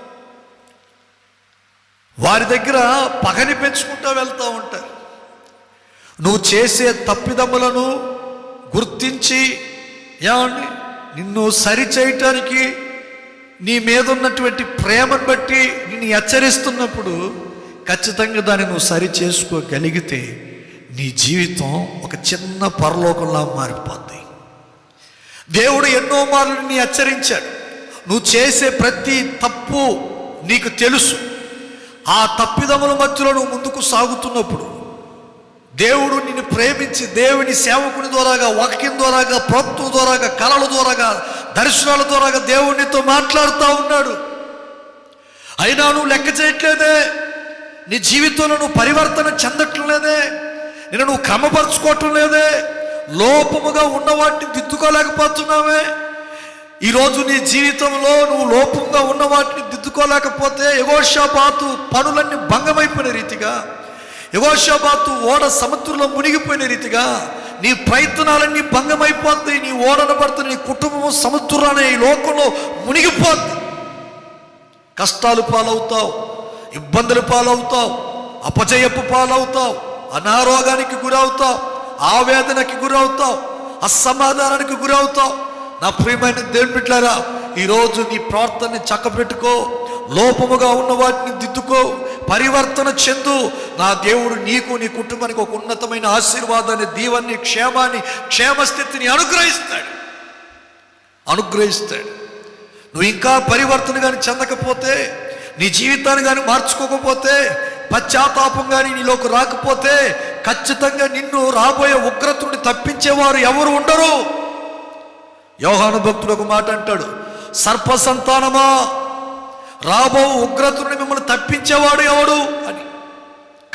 వారి దగ్గర పగని పెంచుకుంటూ వెళ్తూ ఉంటారు. నువ్వు చేసే తప్పిదమ్ములను గుర్తించి ఏమండి నిన్ను సరిచేయటానికి నీ మీద ఉన్నటువంటి ప్రేమను బట్టి నిన్ను హెచ్చరిస్తున్నప్పుడు ఖచ్చితంగా దాన్ని నువ్వు సరి చేసుకోగలిగితే నీ జీవితం ఒక చిన్న పరలోకంలా మారిపోద్ది. దేవుడు ఎన్నో మార్లు నిన్ను హెచ్చరించాడు. నువ్వు చేసే ప్రతి తప్పు నీకు తెలుసు. ఆ తప్పిదముల మధ్యలో నువ్వు ముందుకు సాగుతున్నప్పుడు దేవుడు నిన్ను ప్రేమించి దేవుని సేవకుని ద్వారాగా, వాక్యం ద్వారాగా, ప్రవక్తుల ద్వారాగా, కళల ద్వారాగా, దర్శనాల ద్వారాగా దేవునితో మాట్లాడుతూ ఉన్నాడు. అయినా నువ్వు లెక్క చేయట్లేదే, నీ జీవితంలో నువ్వు పరివర్తన చెందటం లేదే, నేను నువ్వు క్రమపరచుకోవటం లేదే, లోపముగా ఉన్న వాటిని దిద్దుకోలేకపోతున్నావే. ఈరోజు నీ జీవితంలో నువ్వు లోపంగా ఉన్న వాటిని దిద్దుకోలేకపోతే యెహోషాపాతు పనులన్నీ భంగమైపోయిన రీతిగా, యెహోషాపాతు ఓడ సముద్రంలో మునిగిపోయిన రీతిగా నీ ప్రయత్నాలన్నీ భంగమైపోతాయి. నీ ఓడన పడుతున్న నీ కుటుంబం సముద్రాన్ని ఈ లోకంలో మునిగిపోద్ది. కష్టాలు పాలవుతావు, ఇబ్బందులు పాలవుతావు, అపజయపు పాలవుతావు, అనారోగ్యానికి గురవుతావు, ఆవేదనకి గురవుతావు, అసమాధానానికి గురవుతావు. నా ప్రియమైన దేవుని బిడ్డలారా, ఈరోజు నీ ప్రార్థనని చక్కబెట్టుకో, లోపముగా ఉన్న వాటిని దిద్దుకో, పరివర్తన చెందు. నా దేవుడు నీకు, నీ కుటుంబానికి ఒక ఉన్నతమైన ఆశీర్వాదాన్ని, దీవెనని, క్షేమాన్ని, క్షేమస్థితిని అనుగ్రహిస్తాడు. నువ్వు ఇంకా పరివర్తన కానీ చెందకపోతే, నీ జీవితాన్ని కానీ మార్చుకోకపోతే, పశ్చాత్తాపం కానీ నీలోకి రాకపోతే ఖచ్చితంగా నిన్ను రాబోయే ఉగ్రతుడిని తప్పించేవారు ఎవరు ఉండరు. యోహాను భక్తుడు ఒక మాట అంటాడు, సర్ప సంతానమా, రాబో ఉగ్రతుడిని మిమ్మల్ని తప్పించేవాడు ఎవడు అని.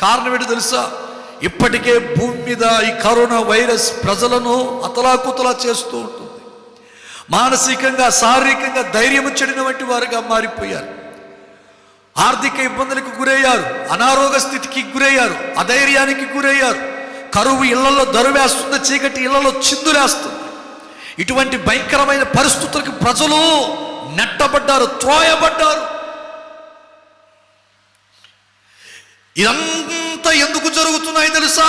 కారణం ఏంటి తెలుసా? ఇప్పటికే భూమి మీద ఈ కరోనా వైరస్ ప్రజలను అతలాకుతలా చేస్తూ ఉంటుంది. మానసికంగా శారీరకంగా ధైర్యం చెడినటువంటి వారుగా మారిపోయారు. ఆర్థిక ఇబ్బందులకు గురయ్యారు, అనారోగ్య స్థితికి గురయ్యారు, అధైర్యానికి గురయ్యారు. కరువు ఇళ్లలో దరువేస్తుంది, చీకటి ఇళ్లలో చిందులేస్తుంది. ఇటువంటి భయంకరమైన పరిస్థితులకు ప్రజలు నెట్టబడ్డారు, త్రోయబడ్డారు. ఇదంతా ఎందుకు జరుగుతున్నాయి తెలుసా?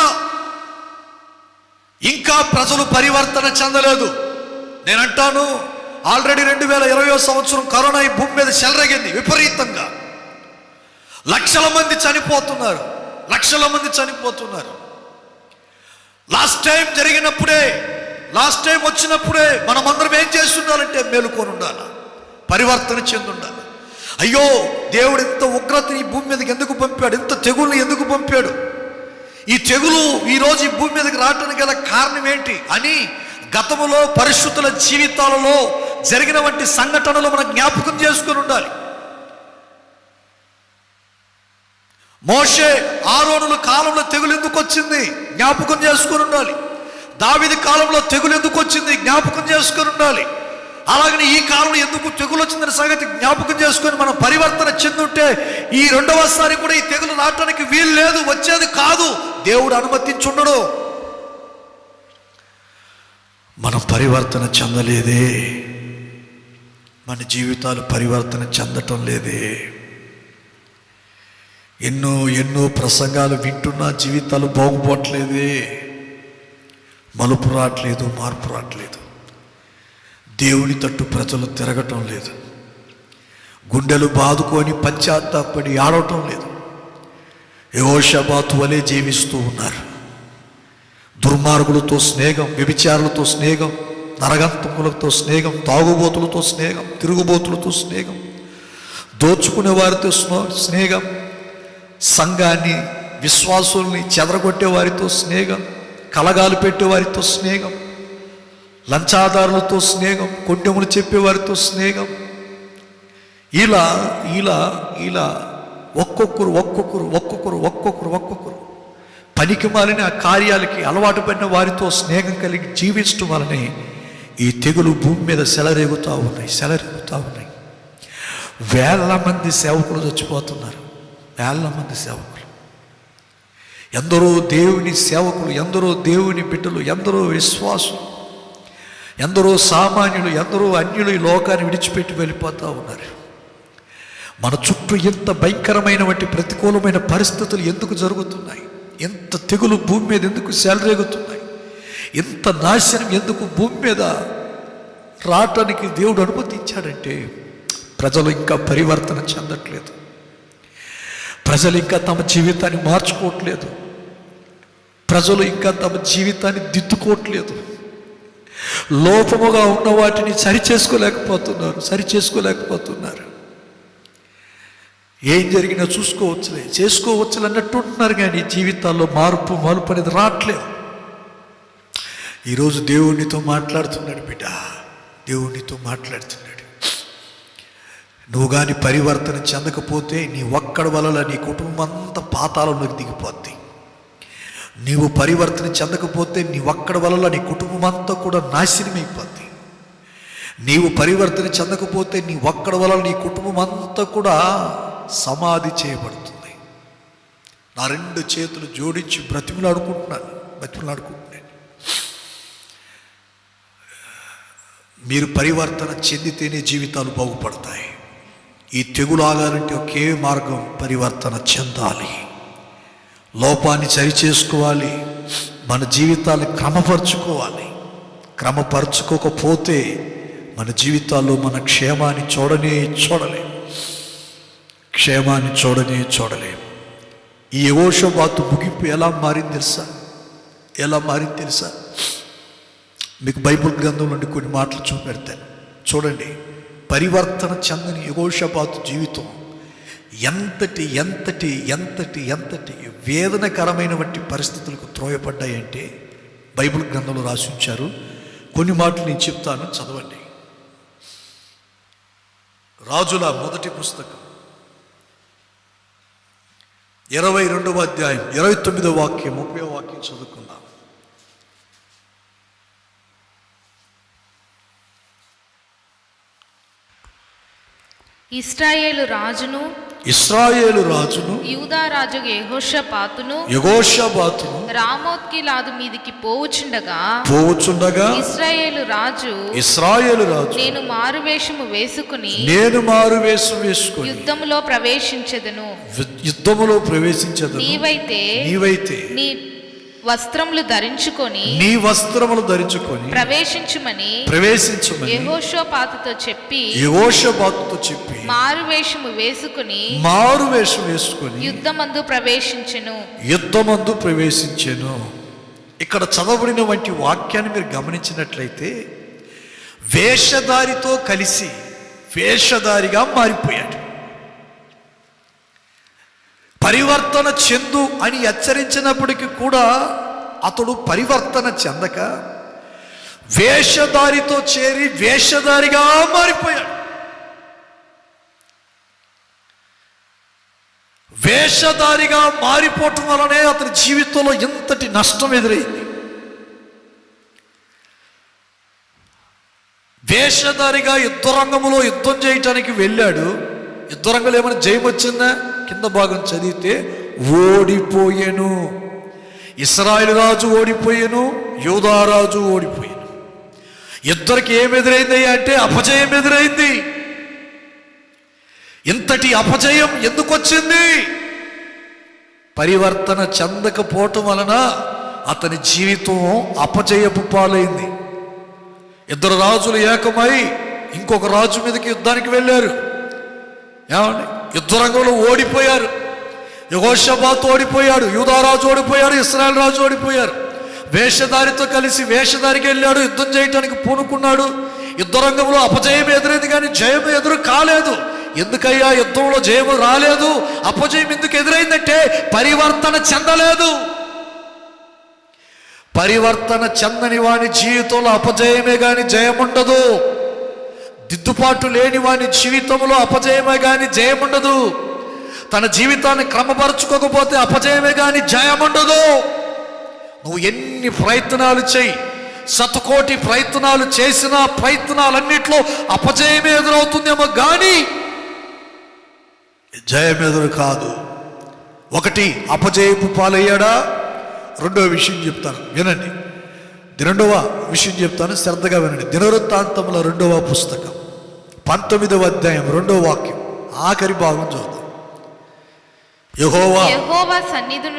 ఇంకా ప్రజలు పరివర్తన చెందలేదు. నేనంటాను, ఆల్రెడీ 2020 సంవత్సరం కరోనా ఈ భూమి మీద చెలరేగింది విపరీతంగా. లక్షల మంది చనిపోతున్నారు. లాస్ట్ టైం వచ్చినప్పుడే మనమందరం ఏం చేస్తుండాలంటే మేలుకొని ఉండాలి, పరివర్తన చెంది ఉండాలి. అయ్యో, దేవుడు ఇంత ఉగ్రత ఈ భూమి మీదకి ఎందుకు పంపాడు? ఇంత తెగుల్ని ఎందుకు పంపాడు? ఈ తెగులు ఈరోజు ఈ భూమి మీదకి రావడానికి గల కారణం ఏంటి అని గతములో పరిశుద్ధుల జీవితాలలో జరిగిన వంటి సంఘటనలు మనం జ్ఞాపకం చేసుకుని ఉండాలి. మోషే ఆరోనుల కాలంలో తెగులు ఎందుకు వచ్చింది జ్ఞాపకం చేసుకుని ఉండాలి. దావీదు కాలంలో తెగులు ఎందుకు వచ్చింది జ్ఞాపకం చేసుకుని ఉండాలి. అలాగని ఈ కాలంలో ఎందుకు తెగులు వచ్చిందనే సంగతి జ్ఞాపకం చేసుకొని మనం పరివర్తన చెందుంటే ఈ రెండవసారి కూడా ఈ తెగులు రావటానికి వీలు లేదు, వచ్చేది కాదు. దేవుడు అనుమతించుండడు. మనం పరివర్తన చెందలేదే, మన జీవితాలు పరివర్తన చెందటం లేదే. ఎన్నో ప్రసంగాలు వింటున్నా జీవితాలు బాగుపోవట్లేదే, మలుపు రావట్లేదు, మార్పు రావట్లేదు. దేవుని తట్టు ప్రజలు తిరగటం లేదు, గుండెలు బాదుకొని పశ్చాత్తాపడి ఆడటం లేదు. యెహోషాబాతు వలె జీవిస్తూ ఉన్నారు. దుర్మార్గులతో స్నేహం, వ్యభిచారులతో స్నేహం, నరగంతములతో స్నేహం, తాగుబోతులతో స్నేహం, తిరుగుబోతులతో స్నేహం, దోచుకునే వారితో స్నేహం, సంఘాన్ని విశ్వాసుల్ని చెదరగొట్టే వారితో స్నేహం, కలగాలు పెట్టే వారితో స్నేహం, లంచాదారులతో స్నేహం, కొండెములు చెప్పేవారితో స్నేహం. ఇలా ఇలా ఇలా ఒక్కొక్కరు పనికి మాలిన కార్యాలకి అలవాటు పడిన వారితో స్నేహం కలిగి జీవించడం వలనే ఈ తెగులు భూమి మీద సెలరేగుతూ ఉన్నాయి. వేల మంది సేవకులు చచ్చిపోతున్నారు, వేల మంది సేవకులు. ఎందరో దేవుని సేవకులు, ఎందరో దేవుని బిడ్డలు, ఎందరో విశ్వాసులు, ఎందరో సామాన్యులు, ఎందరో అన్యులు ఈ లోకాన్ని విడిచిపెట్టి వెళ్ళిపోతూ ఉన్నారు. మన చుట్టూ ఎంత భయంకరమైనటువంటి ప్రతికూలమైన పరిస్థితులు ఎందుకు జరుగుతున్నాయి? ఎంత తెగులు భూమి మీద ఎందుకు సెలరేగుతున్నాయి? ఎంత నాశనం ఎందుకు భూమి మీద రావటానికి దేవుడు అనుమతించాడంటే ప్రజలు ఇంకా పరివర్తన చెందట్లేదు. ప్రజలు ఇంకా తమ జీవితాన్ని మార్చుకోవట్లేదు. ప్రజలు ఇంకా తమ జీవితాన్ని దిద్దుకోవట్లేదు. లోపముగా ఉన్న వాటిని సరిచేసుకోలేకపోతున్నారు. ఏం జరిగినా చేసుకోవచ్చులే అన్నట్టు ఉంటున్నారు, కానీ జీవితాల్లో మార్పు అనేది రావట్లేదు. ఈరోజు దేవునితో మాట్లాడుతున్నాడు బిడ్డ, దేవునితో మాట్లాడుతున్నాడు. నువ్వు కానీ పరివర్తన చెందకపోతే నీ ఒక్కడి వల్ల నీ కుటుంబం అంతా పాతాళంలోకి దిగిపోద్ది. నీవు పరివర్తన చెందకపోతే నీ ఒక్కడి వల్ల నీ కుటుంబం అంతా కూడా నాశనమైపోద్ది. నీవు పరివర్తన చెందకపోతే నీ ఒక్కడి వల్ల నీ కుటుంబం అంతా కూడా సమాధి చేయబడుతుంది. నా 2 చేతులు జోడించి బ్రతిమలాడుకుంటున్నాను. మీరు పరివర్తన చెందితేనే జీవితాలు బాగుపడతాయి. ఈ తెగులు ఆగాలంటే ఒకే మార్గం, పరివర్తన చెందాలి, లోపాన్ని సరిచేసుకోవాలి, మన జీవితాన్ని క్రమపరచుకోకపోతే మన జీవితాల్లో మన క్షేమాన్ని చూడలేం. ఈ యెహోషాబాతు ముగింపు ఎలా మారింది తెలుసా? మీకు బైబిల్ గ్రంథం నుండి కొన్ని మాటలు చూపెడతాను, చూడండి. పరివర్తన చెందని యెహోషాబాతు జీవితం ఎంతటి వేదనకరమైనటువంటి పరిస్థితులకు త్రోయపడ్డాయంటే బైబిల్ గ్రంథంలో రాసి ఉంచారు. కొన్ని మాటలు నేను చెప్తాను, చదవండి. రాజుల మొదటి పుస్తకం 22వ అధ్యాయం 29వ వాక్యం 30వ వాక్యం చదువుకుందాం. ఇశ్రాయేలు రాజును యూదా రాజు యెహోషాపాతును రామోత్గిలాదు మీదికి పోవుచుండగా ఇశ్రాయేలు రాజు నేను మారువేషము వేసుకుని యుద్ధములో ప్రవేశించెదను నీవైతే నీ వస్త్రములు ధరించుకొని ప్రవేశించుమని యెహోషాపాతుతో చెప్పి మారువేషము వేసుకుని యుద్ధమందు ప్రవేశించెను. ఇక్కడ చదవబడిన వంటి వాక్యాన్ని మీరు గమనించినట్లయితే వేషధారితో కలిసి వేషధారిగా మారిపోయాడు. పరివర్తన చెందు అని హెచ్చరించినప్పటికీ కూడా అతడు పరివర్తన చెందక వేషధారితో చేరి వేషధారిగా మారిపోయాడు. వేషధారిగా మారిపోవటం వలనే అతని జీవితంలో ఎంతటి నష్టం ఎదురైంది. వేషధారిగా యుద్ధరంగంలో యుద్ధం చేయటానికి వెళ్ళాడు. యుద్ధరంగంలో ఏమైనా జయం వచ్చిందా? కింద భాగం చదివితే ఓడిపోయాను. ఇశ్రాయేలు రాజు ఓడిపోయాను, యూదా రాజు ఓడిపోయాను. ఇద్దరికి ఏమి ఎదురైంది అంటే అపజయం ఎదురైంది. ఇంతటి అపజయం ఎందుకు వచ్చింది? పరివర్తన చెందకపోవటం వలన అతని జీవితం అపజయపు పాలైంది. ఇద్దరు రాజులు ఏకమై ఇంకొక రాజు మీదకి యుద్ధానికి వెళ్ళారు. ఏమండి? యుద్ధరంగంలో ఓడిపోయారు. యెహోషాపాతు ఓడిపోయాడు, యూదారాజు ఓడిపోయాడు, ఇశ్రాయేలు రాజు ఓడిపోయారు. వేషధారితో కలిసి వేషధారికి వెళ్ళాడు, యుద్ధం చేయటానికి పూనుకున్నాడు. యుద్ధరంగంలో అపజయం ఎదురైంది కానీ జయం ఎదురు కాలేదు. ఎందుకయ్యా యుద్ధంలో జయము రాలేదు? అపజయం ఎందుకు ఎదురైందంటే పరివర్తన చెందలేదు. పరివర్తన చెందని వాని జీవితంలో అపజయమే కానీ జయం ఉండదు. దిద్దుబాటు లేని వాని జీవితంలో అపజయమే కానీ జయం ఉండదు. తన జీవితాన్ని క్రమపరుచుకోకపోతే అపజయమే కానీ జయం ఉండదు. నువ్వు ఎన్ని ప్రయత్నాలు చేయి, శతకోటి ప్రయత్నాలు చేసిన ప్రయత్నాలన్నిట్లో అపజయమే ఎదురవుతుందేమో కానీ జయం ఎదురు కాదు. ఒకటి, అపజయపు పాలయ్యాడా? రెండవ విషయం చెప్తాను, వినండి. రెండవ విషయం చెప్తాను, శ్రద్ధగా వినండి. దినవృత్తాంతముల 2వ పుస్తకం 19వ అధ్యాయం 2వ వాక్యం ఆఖరి భాగం చదువుతాం. యెహోవా సన్నిధి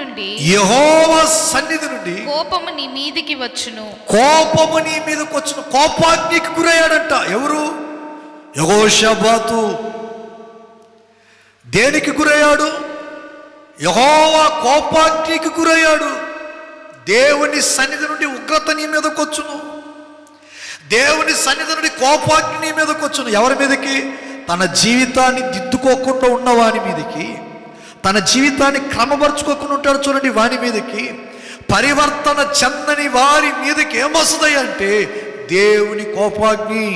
నుండి కోపము నీ మీదికి వచ్చును. కోపము నీ మీదకి వచ్చును. కోపాగ్నికి గురయ్యాడంట. ఎవరు? యెహోషాపాతు. దేనికి గురయ్యాడు? యెహోవా కోపాగ్నికి గురయ్యాడు. దేవుని సన్నిధి నుండి ఉగ్రత నీ మీదకి వచ్చును. దేవుని సన్నిధి నుండి కోపాగ్ని నీ మీదకి వచ్చును. ఎవరి మీదకి? తన జీవితాన్ని దిద్దుకోకుండా ఉన్న వాని మీదకి, తన జీవితాన్ని క్రమపరుచుకోకుండా ఉంటాడు చూడండి, వాని మీదకి. పరివర్తన చెందని వారి మీదకి ఏమొస్తుంది అంటే దేవుని కోపాగ్ని.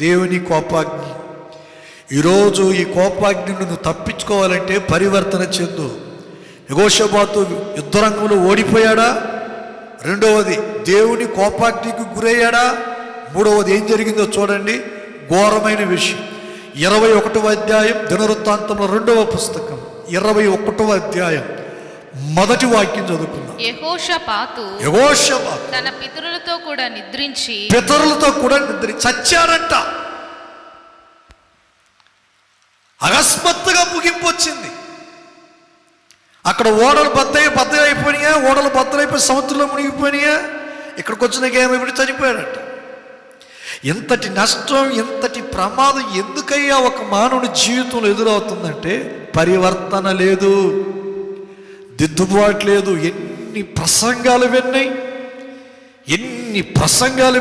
దేవుని కోపాగ్ని. ఈరోజు ఈ కోపాగ్ని నువ్వు తప్పించుకోవాలంటే పరివర్తన చెందు. యెహోషాపాతు యుద్ధరంగంలో ఓడిపోయాడా? రెండవది, దేవుని కోపాగ్నికి గురయ్యాడా? మూడవది, ఏం జరిగిందో చూడండి, ఘోరమైన విషయం. 21వ అధ్యాయం దినవృత్తాంతంలో 2వ పుస్తకం 21వ అధ్యాయం 1వ వాక్యం చదువుకుందాం. యెహోషాపాతు తన పితరులతో కూడా నిద్రించి చచ్చారంట. అకస్మాత్తుగా ముగింపు వచ్చింది. అక్కడ ఓడలు బద్దలైపోయినాయా, ఓడలు బద్దలైపోయి సముద్రంలో మునిగిపోయినాయా? ఇక్కడికి వచ్చినాక ఏమైపోయి చనిపోయాడట. ఎంతటి నష్టం, ఎంతటి ప్రమాదం ఎందుకయ్యా ఒక మానవుని జీవితంలో ఎదురవుతుందంటే పరివర్తన లేదు, దిద్దుబాటు లేదు. ఎన్ని ప్రసంగాలు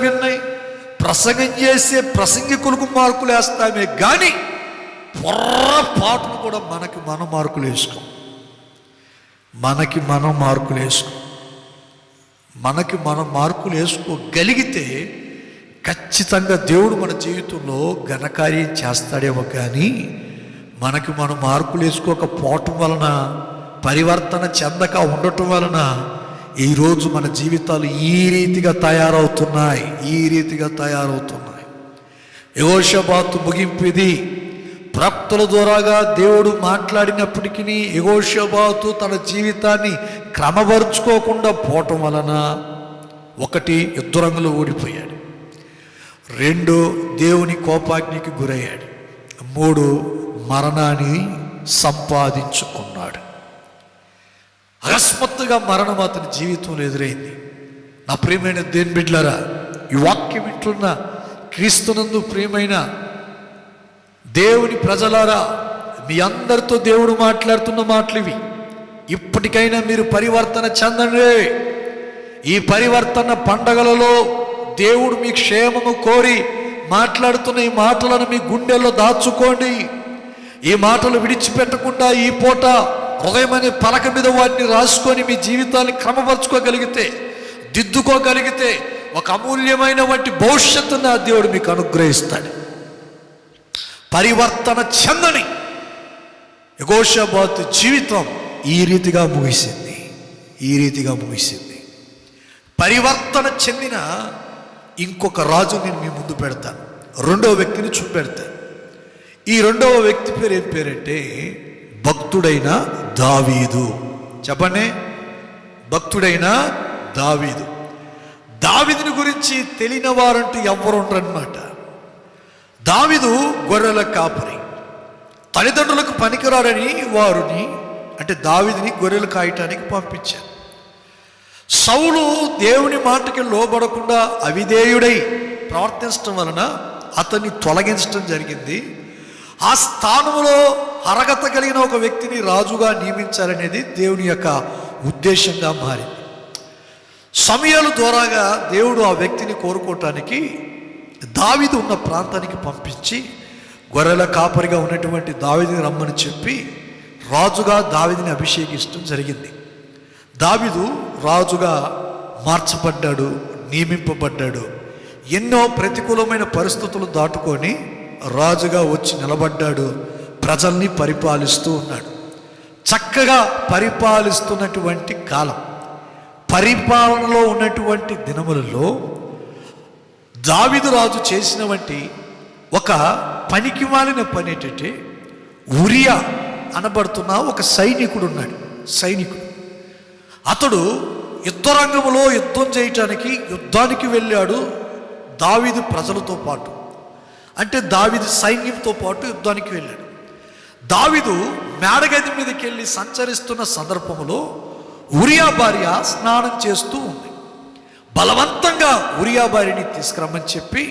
విన్నాయి, ప్రసంగం చేసే ప్రసంగికులకు మార్కులు వేస్తామే కానీ పొర్రపాటును కూడా మనకి మనం మార్కులు వేసుకోగలిగితే ఖచ్చితంగా దేవుడు మన జీవితంలో ఘనకార్యం చేస్తాడేమో కానీ మనకి మనం మార్కులు వేసుకోకపోవటం వలన పరివర్తన చెందక ఉండటం వలన ఈరోజు మన జీవితాలు ఈ రీతిగా తయారవుతున్నాయి. యెహోషాపాతు ముగింపు ఇది. ప్రవక్తల ద్వారాగా దేవుడు మాట్లాడినప్పటికీ యెహోషాపాతు తన జీవితాన్ని క్రమపరుచుకోకుండా పోవటం వలన 1 యుద్ధరంగంలో ఓడిపోయాడు, 2 దేవుని కోపాగ్నికి గురయ్యాడు, 3 మరణాన్ని సంపాదించుకున్నాడు. అకస్మాత్తుగా మరణం అతని జీవితంలో ఎదురైంది. నా ప్రియమైన దేవుని బిడ్డలారా, ఈ వాక్యం వింటున్న క్రీస్తునందు ప్రియమైన దేవుని ప్రజలారా, మీ అందరితో దేవుడు మాట్లాడుతున్న మాటలు ఇవి. ఇప్పటికైనా మీరు పరివర్తన చెందండి. ఈ పరివర్తన పండగలలో దేవుడు మీ క్షేమము కోరి మాట్లాడుతున్న ఈ మాటలను మీ గుండెల్లో దాచుకోండి. ఈ మాటలు విడిచిపెట్టకుండా ఈ పూట హృదయం అనే పలక మీద వాటిని రాసుకొని మీ జీవితాన్ని క్రమపరచుకోగలిగితే, దిద్దుకోగలిగితే ఒక అమూల్యమైన వంటి భవిష్యత్తును ఆ దేవుడు మీకు అనుగ్రహిస్తాడు. పరివర్తన చెందని యెహోషాపాతు జీవితం ఈ రీతిగా ముగిసింది. పరివర్తన చెందిన ఇంకొక రాజు నేను మీ ముందు పెడతాను. 2వ వ్యక్తిని చూపెడతాను. ఈ 2వ వ్యక్తి పేరు ఏం పేరంటే భక్తుడైన దావీదు. చెప్పండి, భక్తుడైన దావీదు. దావీదుని గురించి తెలియని వారంటూ ఎవ్వరు ఉండరన్నమాట. దావీదు గొర్రెల కాపరి. తల్లిదండ్రులకు పనికిరాడని వారిని, అంటే దావీదుని గొర్రెలు కాయటానికి పంపించారు. సౌలు దేవుని మాటకి లోబడకుండా అవిధేయుడై ప్రవర్తించడం వలన అతన్ని తొలగించడం జరిగింది. ఆ స్థానంలో అర్హత కలిగిన ఒక వ్యక్తిని రాజుగా నియమించాలనేది దేవుని యొక్క ఉద్దేశంగా మారింది. సమూయేలు ద్వారాగా దేవుడు ఆ వ్యక్తిని కోరుకోవటానికి దావీదు ఉన్న ప్రాంతానికి పంపించి గొర్రెల కాపరిగా ఉన్నటువంటి దావీదుని రమ్మని చెప్పి రాజుగా దావీదుని అభిషేకించడం జరిగింది. దావీదు రాజుగా మార్చబడ్డాడు, నియమింపబడ్డాడు. ఎన్నో ప్రతికూలమైన పరిస్థితులు దాటుకొని రాజుగా వచ్చి నిలబడ్డాడు. ప్రజల్ని పరిపాలిస్తూ ఉన్నాడు. చక్కగా పరిపాలిస్తున్నటువంటి కాలం, పరిపాలనలో ఉన్నటువంటి దినములలో దావీదు రాజు చేసినటువంటి ఒక పనికి మాలిన పని ఏంటంటే, ఉరియా అనబడుతున్న ఒక సైనికుడు ఉన్నాడు. అతడు యుద్ధరంగంలో యుద్ధం చేయటానికి యుద్ధానికి వెళ్ళాడు దావీదు ప్రజలతో పాటు, అంటే దావీదు సైన్యంతో పాటు యుద్ధానికి వెళ్ళాడు. దావీదు మేడగది మీదకి వెళ్ళి సంచరిస్తున్న సందర్భంలో ఉరియా భార్య స్నానం చేస్తూ ఉంది. బలవంతంగా ఉరియా భార్యని తీసుకురమ్మని చెప్పి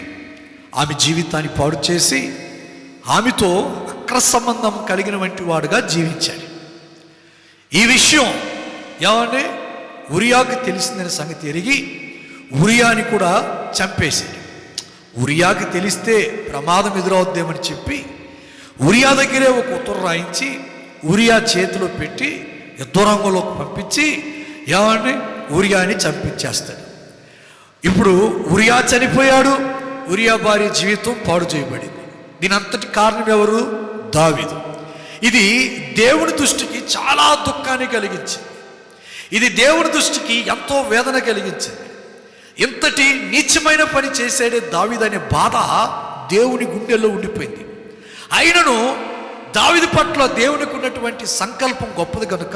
ఆమె జీవితాన్ని పాడు చేసి ఆమెతో అక్ర సంబంధం కలిగిన వంటి వాడుగా జీవించాడు. ఈ విషయం ఏమంటే ఉరియాకు తెలిసిందనే సంగతి ఎరిగి ఉరియాని కూడా చంపేశాడు. ఉరియాకి తెలిస్తే ప్రమాదం ఎదురవుద్దేమని చెప్పి ఉరియా దగ్గరే ఒక ఉత్తరం రాయించి ఉరియా చేతిలో పెట్టి యుద్ధరంగంలోకి పంపించి ఏమంటే ఉరియాని చంపించేస్తాడు. ఇప్పుడు ఉరియా చనిపోయాడు, ఉరియా భార్య జీవితం పాడు చేయబడింది. దీని అంతటి కారణం ఎవరు? దావీదు. ఇది దేవుని దృష్టికి చాలా దుఃఖాన్ని కలిగించింది. ఇది దేవుని దృష్టికి ఎంతో వేదన కలిగించింది. ఇంతటి నీచమైన పని చేసాడే దావీదు అనే బాధ దేవుని గుండెల్లో ఉండిపోయింది. అయినను దావీదు పట్ల దేవునికి ఉన్నటువంటి సంకల్పం గొప్పది కనుక,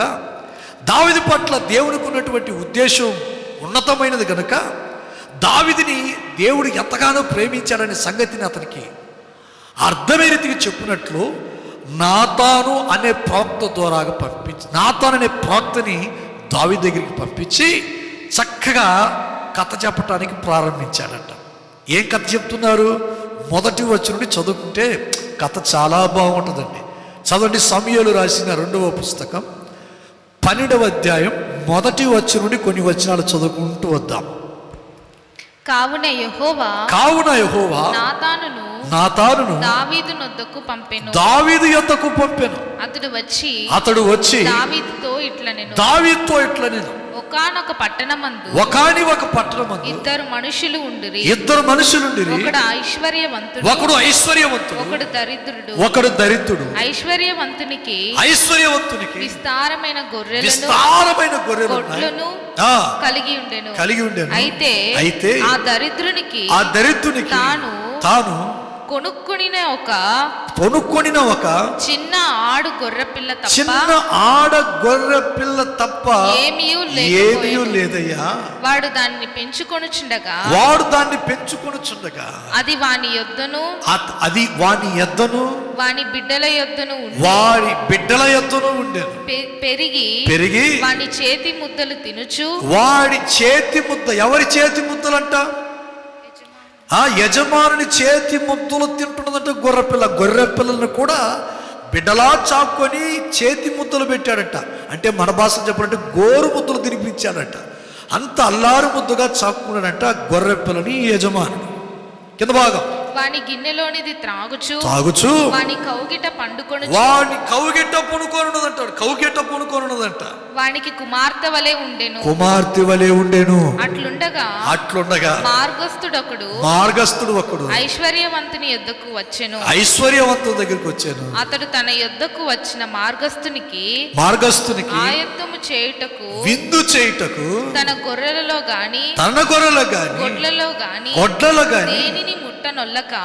దావీదు పట్ల దేవునికి ఉన్నటువంటి ఉద్దేశం ఉన్నతమైనది కనుక, దావీదుని దేవుడు ఎంతగానో ప్రేమించాడనే సంగతిని అతనికి అర్థమైన రీతికి చెప్పినట్లు నాతాను అనే ప్రవక్త ద్వారాగా పంపించి, నాతాను అనే ప్రవక్తని దావీదు దగ్గరికి పంపించి చక్కగా కథ చెప్పటానికి ప్రారంభించాడంట. ఏం కథ చెప్తున్నారు? మొదటి వచనం నుండి చదువుకుంటే కథ చాలా బాగుంటుందండి. చదవండి, సమూయేలు రాసిన 2వ పుస్తకం 12వ అధ్యాయం మొదటి వచనం నుండి కొన్ని వచనాలు చదువుకుంటూ వద్దాం. కావున యెహోవా నాతానును దావీదు యొద్దకు పంపెను. అతడు వచ్చి దావీదుతో ఇట్లా నేను ఒకానొక పట్టణమందు ఒకానొక పట్టణమందు ఇద్దరు మనుషులు ఉండిరి. ఒకడు ఐశ్వర్యవంతుడు, ఒకడు దరిద్రుడు. ఐశ్వర్యవంతునికి విస్తారమైన గొర్రెలను కలిగి ఉండెను. అయితే ఆ దరిద్రునికి తాను కొనుక్కొనిన ఒక చిన్న ఆడ గొర్రె పిల్ల తప్ప ఏమీ లేదయ్యా. వాడు దాన్ని పెంచుకొనుచుండగా అది వాని యొద్దను వాని బిడ్డల యొద్దను ఉండెను. పెరిగి వాని చేతి ముద్దలు తినుచు, వాడి చేతి ముద్ద, ఎవరి చేతి ముద్దలంట? యజమానుని చేతి ముద్దలు తింటున్నదంటే గొర్రె పిల్లలను కూడా బిడ్డలా చాక్కొని చేతి ముద్దలు పెట్టాడట. అంటే మన భాష చెప్పాలంటే గోరు ముద్దలు తినిపించాడట. అంత అల్లారు ముద్దగా చాక్కున్నాడంట గొర్రె పిల్లని యజమానుడు. కింద భాగం, వాని గిన్నెలోనిది త్రాగుచు వాని కౌగిట పండుకొనుచు, వాని కౌగిట పనుకొనున్నదంట. వానికి కుమార్తె వలె ఉండెను. అట్లుండగా మార్గస్థుడు ఒకడు ఐశ్వర్యవంతుని యొద్దకు వచ్చెను. దగ్గరికి వచ్చాను. అతడు తన యొద్దకు వచ్చిన మార్గస్థునికి ఆయత్తము చేయుటకు, విందు చేయుటకు తన గొర్రెలలో గాని గొడ్లలో గాని దేనిని ముట్టనొల్లక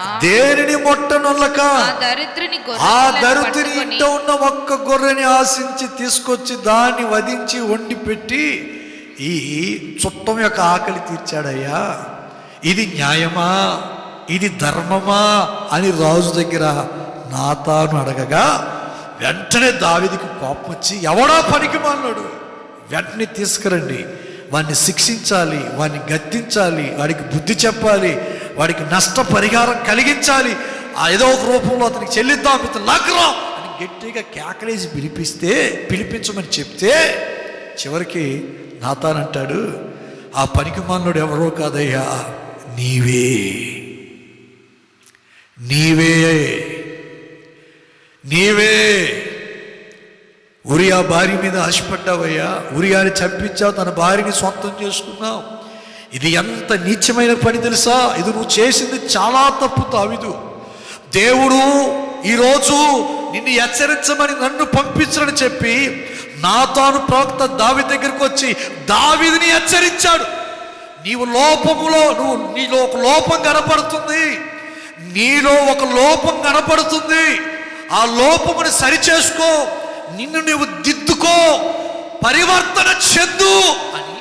ఆ దరిద్రుని ఇంట ఉన్న ఒక్క గొర్రెని ఆశించి తీసుకొచ్చి దాన్ని వధించి వండి పెట్టి ఈ చుట్టం యొక్క ఆకలి తీర్చాడయ్యా. ఇది న్యాయమా, ఇది ధర్మమా అని రాజు దగ్గర నాతాను అడగగా వెంటనే దావీదుకి కోపం వచ్చి, ఎవడా పనికి మాలినోడు, వెంటనే తీసుకురండి, వాడిని శిక్షించాలి, వాడిని గద్దించాలి, వాడికి బుద్ధి చెప్పాలి, వాడికి నష్టపరిహారం కలిగించాలి, ఏదో ఒక రూపంలో అతనికి చెల్లిద్దాం, ఇతను లాక్కరా అని గట్టిగా కేకలేసి పిలిపించమని చెప్తే చివరికి నాతాన్ అంటాడు, ఆ పనికి మాలినోడు ఎవరో కాదయ్యా, నీవే ఉరియా భార్య మీద ఆశపడ్డావయ్యా, ఉరియాని చంపించావు, తన భార్యని సొంతం చేసుకున్నావు. ఇది ఎంత నీచమైన పని తెలుసా? ఇది నువ్వు చేసింది చాలా తప్పు దావీదు. దేవుడు ఈరోజు నిన్ను హెచ్చరించమని నన్ను పంపించని చెప్పి నాతాను ప్రవక్త దావీదు దగ్గరికి వచ్చి దావీదుని హెచ్చరించాడు. నీలో ఒక లోపం కనపడుతుంది, ఆ లోపముని సరిచేసుకో, నిన్ను నువ్వు దిద్దుకో, పరివర్తన చెందు అని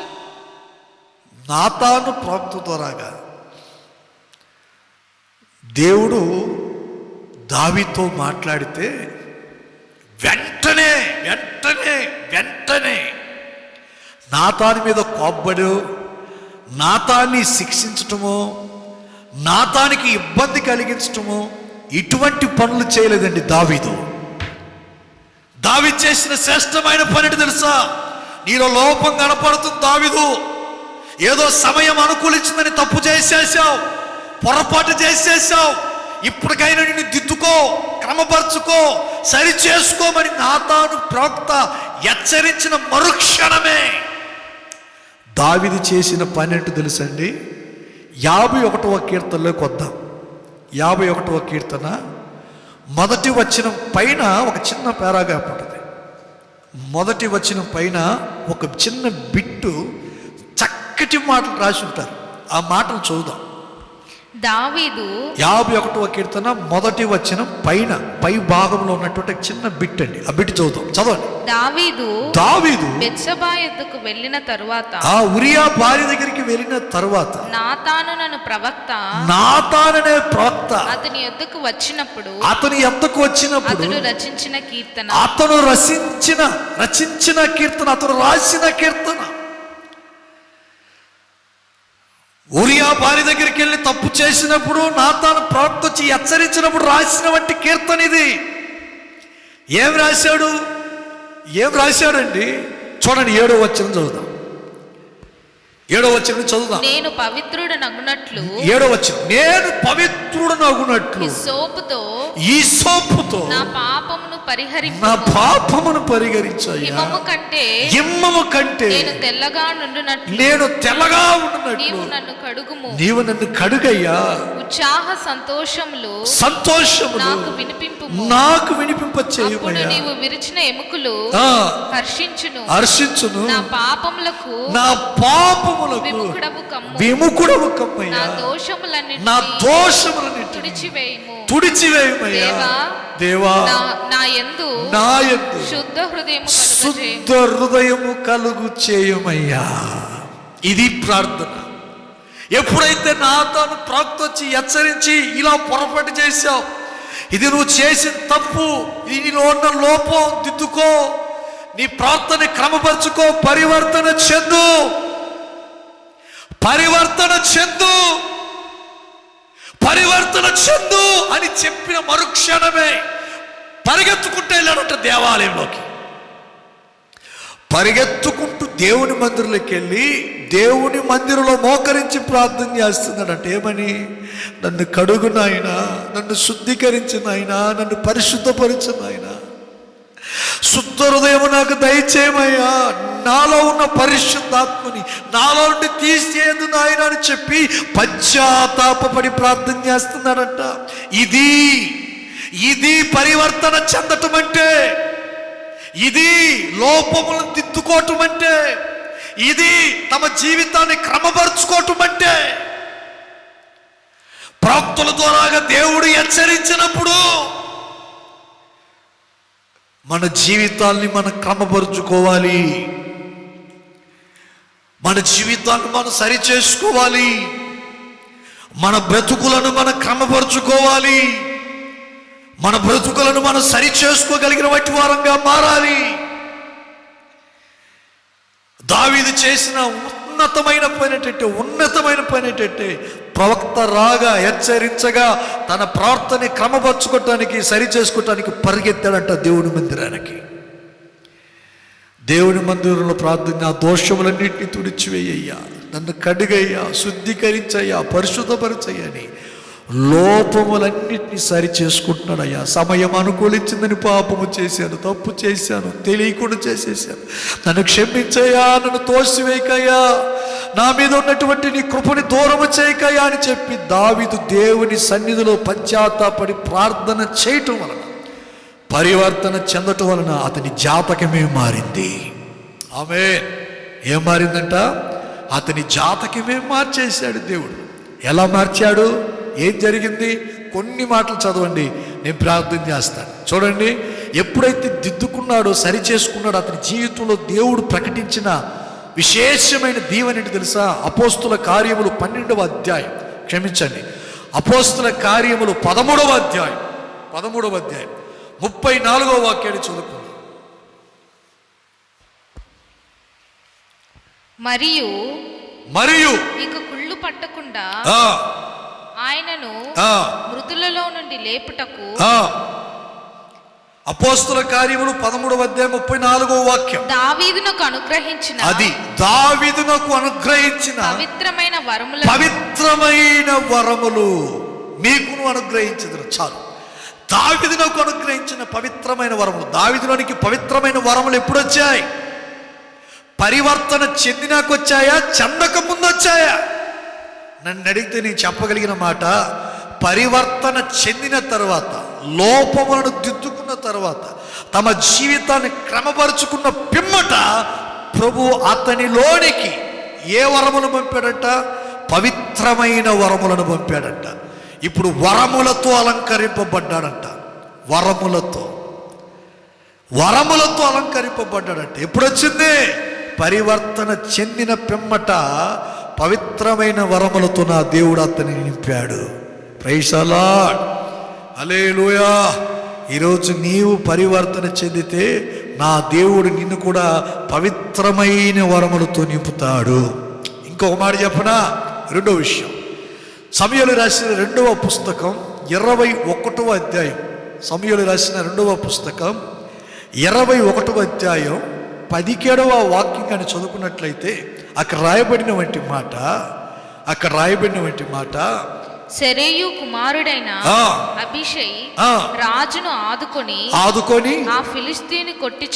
నాతాను ప్రవక్త ద్వారాగా దేవుడు దావీదుతో మాట్లాడితే వెంటనే నాతాను మీద కోప్పడు, నాతాన్ని శిక్షించటమో, నాతానికి ఇబ్బంది కలిగించటమో ఇటువంటి పనులు చేయలేదండి దావీదు. దావీదు చేసిన శ్రేష్టమైన పని తెలుసా? నీలో లోపం కనపడుతుంది దావీదు. ఏదో సమయం అనుకూలించిందని తప్పు చేసేసావు, పొరపాటు చేసేసావు, ఇప్పటికైనా నిన్ను దిద్దుకో, క్రమపరుచుకో, సరి చేసుకోమని నాతాను ప్రవక్త హెచ్చరించిన మరుక్షణమే దావీదు చేసిన పని ఏంటో తెలుసండి? 51వ కీర్తనలోకి వద్దాం. 51వ కీర్తన మొదటి వచనం పైన ఒక చిన్న పారాగ్రాఫ్ ఉంటుంది. మొదటి వచనం పైన ఒక చిన్న బిట్టు చక్కటి మాటలు రాసి ఉంటారు. ఆ మాటలు చదువుదాం. దావీదు 51వ కీర్తన మొదటి వచనం పైన పై భాగంలో ఉన్నటువంటి చిన్న బిట్ అండి. ఆ బిట్ చదవండి. దావీదు బెత్షెబా యొద్దకు వెళ్ళిన తరువాత, ఆ ఉరియా భార్య దగ్గరికి వెళ్ళిన తరువాత నాతాను ప్రవక్త అతని యొద్దకు వచ్చినప్పుడు అతడు రచించిన కీర్తన, అతను రాసిన కీర్తన. ఉరియా భార్య దగ్గరికి వెళ్ళి తప్పు చేసినప్పుడు నాతాను ప్రవక్త వచ్చి హెచ్చరించినప్పుడు రాసిన వంటి కీర్తన ఇది. ఏం రాశాడండి? చూడండి, 7వ వచనం చదువుదాం. 7వ వచనం చదువుదాం. నేను పవిత్రుడనగునట్లు, 7వ వచనం, నేను పవిత్రుడనగునట్లు ఈ సోపుతో నా పాపమును పరిహరించు, నా పాపమును పరిహరించయ్యా. హిమము కంటే నేను తెల్లగా నుండునట్లు, నేను తెల్లగా ఉండునట్లు నీవు నన్ను కడుగుము. నీవు నన్ను కడుగయ్యా. ఉత్సాహ సంతోషములు నాకు వినిపింప చేయుమయ్యా. నీవు విరిచిన ఎముకలు హర్షించును. నా పాపములకు విముఖుడవు కమ్మయ్యా. నా దోషములన్నిటిని తుడిచివేయుమయ్యా. దేవా నా యందు శుద్ధ హృదయము కలుగు చేయుమయ్యా. ఇది ప్రార్థన. ఎప్పుడైతే నాతాను ప్రవక్త వచ్చి హెచ్చరించి, ఇలా పొరపాటు చేశావు, ఇది నువ్వు చేసిన తప్పు, ఇది నీలో ఉన్న లోపం, దిద్దుకో, నీ ప్రార్థన క్రమపరుచుకో, పరివర్తన చెందు అని చెప్పిన మరుక్షణమే పరిగెత్తుకుంటూ వెళ్ళాడట దేవాలయంలోకి. పరిగెత్తుకుంటూ దేవుని మందిరంలోకి వెళ్ళి దేవుని మందిరంలో మోకరించి ప్రార్థన చేస్తున్నాడంటే ఏమని? నన్ను కడుగు నాయనా, నన్ను శుద్ధీకరించు నాయనా, నన్ను పరిశుద్ధపరచు నాయనా, శుద్ధ హృదయం నాకు దయచేయమయ్యా, నాలో ఉన్న పరిశుద్ధాత్మని నాలో నుండి తీసేయదు నాయన అని చెప్పి పశ్చాత్తాపపడి ప్రార్థన చేస్తున్నాడంట. ఇది పరివర్తన చెందటం అంటే, ఇది లోపములను దిద్దుకోవటం అంటే, ఇది తమ జీవితాన్ని క్రమపరుచుకోవటం అంటే. ప్రవక్తల ద్వారాగా దేవుడు హెచ్చరించినప్పుడు మన జీవితాన్ని మనం క్రమపరుచుకోవాలి, మన జీవితాన్ని మనం సరి చేసుకోవాలి, మన బ్రతుకులను మనం క్రమపరుచుకోవాలి, మన బ్రతుకులను మనం సరి చేసుకోగలిగిన వంటి వారంగా మారాలి. దావీదు చేసిన ఉన్నతమైన పని ఏంటంటే ప్రవక్త రాగా హెచ్చరించగా తన ప్రార్థనని క్రమపరచుకోవటానికి, సరి చేసుకోవటానికి పరిగెత్తాడంట దేవుని మందిరానికి. దేవుని మందిరంలో ప్రార్థన, ఆ దోషములన్నింటినీ తుడిచివేయ్యా, నన్ను కడిగయ్యా, శుద్ధీకరించయ్యా, పరిశుద్ధపరచయ్యా అని లోపములన్నింటినీ సరి చేసుకుంటున్నాడయ్యా. సమయం అనుకూలించిందని పాపము చేశాను, తప్పు చేశాను, తెలియకుండా చేసేసాను, నన్ను క్షమించయ్యా, నన్ను తోసివేయకయ్యా, నా మీద ఉన్నటువంటి నీ కృపని దూరము చేయకయ్యా అని చెప్పి దావీదు దేవుని సన్నిధిలో పశ్చాత్తాపడి ప్రార్థన చేయటం వలన, పరివర్తన చెందటం వలన అతని జాతకమే మారింది. ఆమేన్. ఏం మారిందంట? అతని జాతకమే మార్చేశాడు దేవుడు. ఎలా మార్చాడు? ఏం జరిగింది? కొన్ని మాటలు చదవండి, నేను ప్రార్థన చేస్తాను. చూడండి, ఎప్పుడైతే దిద్దుకున్నాడో, సరి చేసుకున్నాడో, అతని జీవితంలో దేవుడు ప్రకటించిన విశేషమైన దీవెన ఏంటి తెలుసా? అపోస్తుల కార్యములు 12వ అధ్యాయం, క్షమించండి, అపోస్తుల కార్యములు 13వ అధ్యాయం 34వ వాక్యాన్ని చదువుకుందాం. మరియు ఇక కుళ్ళు పట్టకుండా ఆయనను మృతులలో నుండి లేపుటకు, అపోస్తుల కార్యములు 13వ అధ్యాయం 34వ వాక్యం, దావీదునకు అనుగ్రహించిన పవిత్రమైన వరములు మీకును అనుగ్రహించదు. చాలు. దావీదునకు అనుగ్రహించిన పవిత్రమైన వరములు. దావీదులోనికి పవిత్రమైన వరములు ఎప్పుడు వచ్చాయి? పరివర్తన చెందినాక వచ్చాయా, చెందక ముందు వచ్చాయా? నన్ను అడిగితే నేను చెప్పగలిగిన మాట, పరివర్తన చెందిన తర్వాత, లోపములను దిద్దుకున్న తర్వాత, తమ జీవితాన్ని క్రమపరుచుకున్న పిమ్మట ప్రభు అతనిలోనికి ఏ వరములు పంపాడంట? పవిత్రమైన వరములను పంపాడంట. ఇప్పుడు వరములతో అలంకరింపబడ్డాడంట. వరములతో అలంకరింపబడ్డాడంట. ఎప్పుడు వచ్చింది? పరివర్తన చెందిన పిమ్మట పవిత్రమైన వరములతో నా దేవుడు అతనిని నింపాడు. ప్రైజ్ ది లార్డ్, హల్లెలూయా. ఈరోజు నీవు పరివర్తన చెందితే నా దేవుడు నిన్ను కూడా పవిత్రమైన వరములతో నింపుతాడు. ఇంకొక మాట చెప్పనా? రెండో విషయం, సమూయేలు రాసిన 2వ పుస్తకం 21వ అధ్యాయం, సమూయేలు రాసిన 2వ పుస్తకం 21వ అధ్యాయం 17వ వాక్యం కానీ చదువుకున్నట్లయితే, అక్కడ రాయబడిన వంటి మాట సెరేయు కుమారుడైన అబీషై రాజును ఆదుకొని ఆ ఫిలిష్తీయుని కొట్టి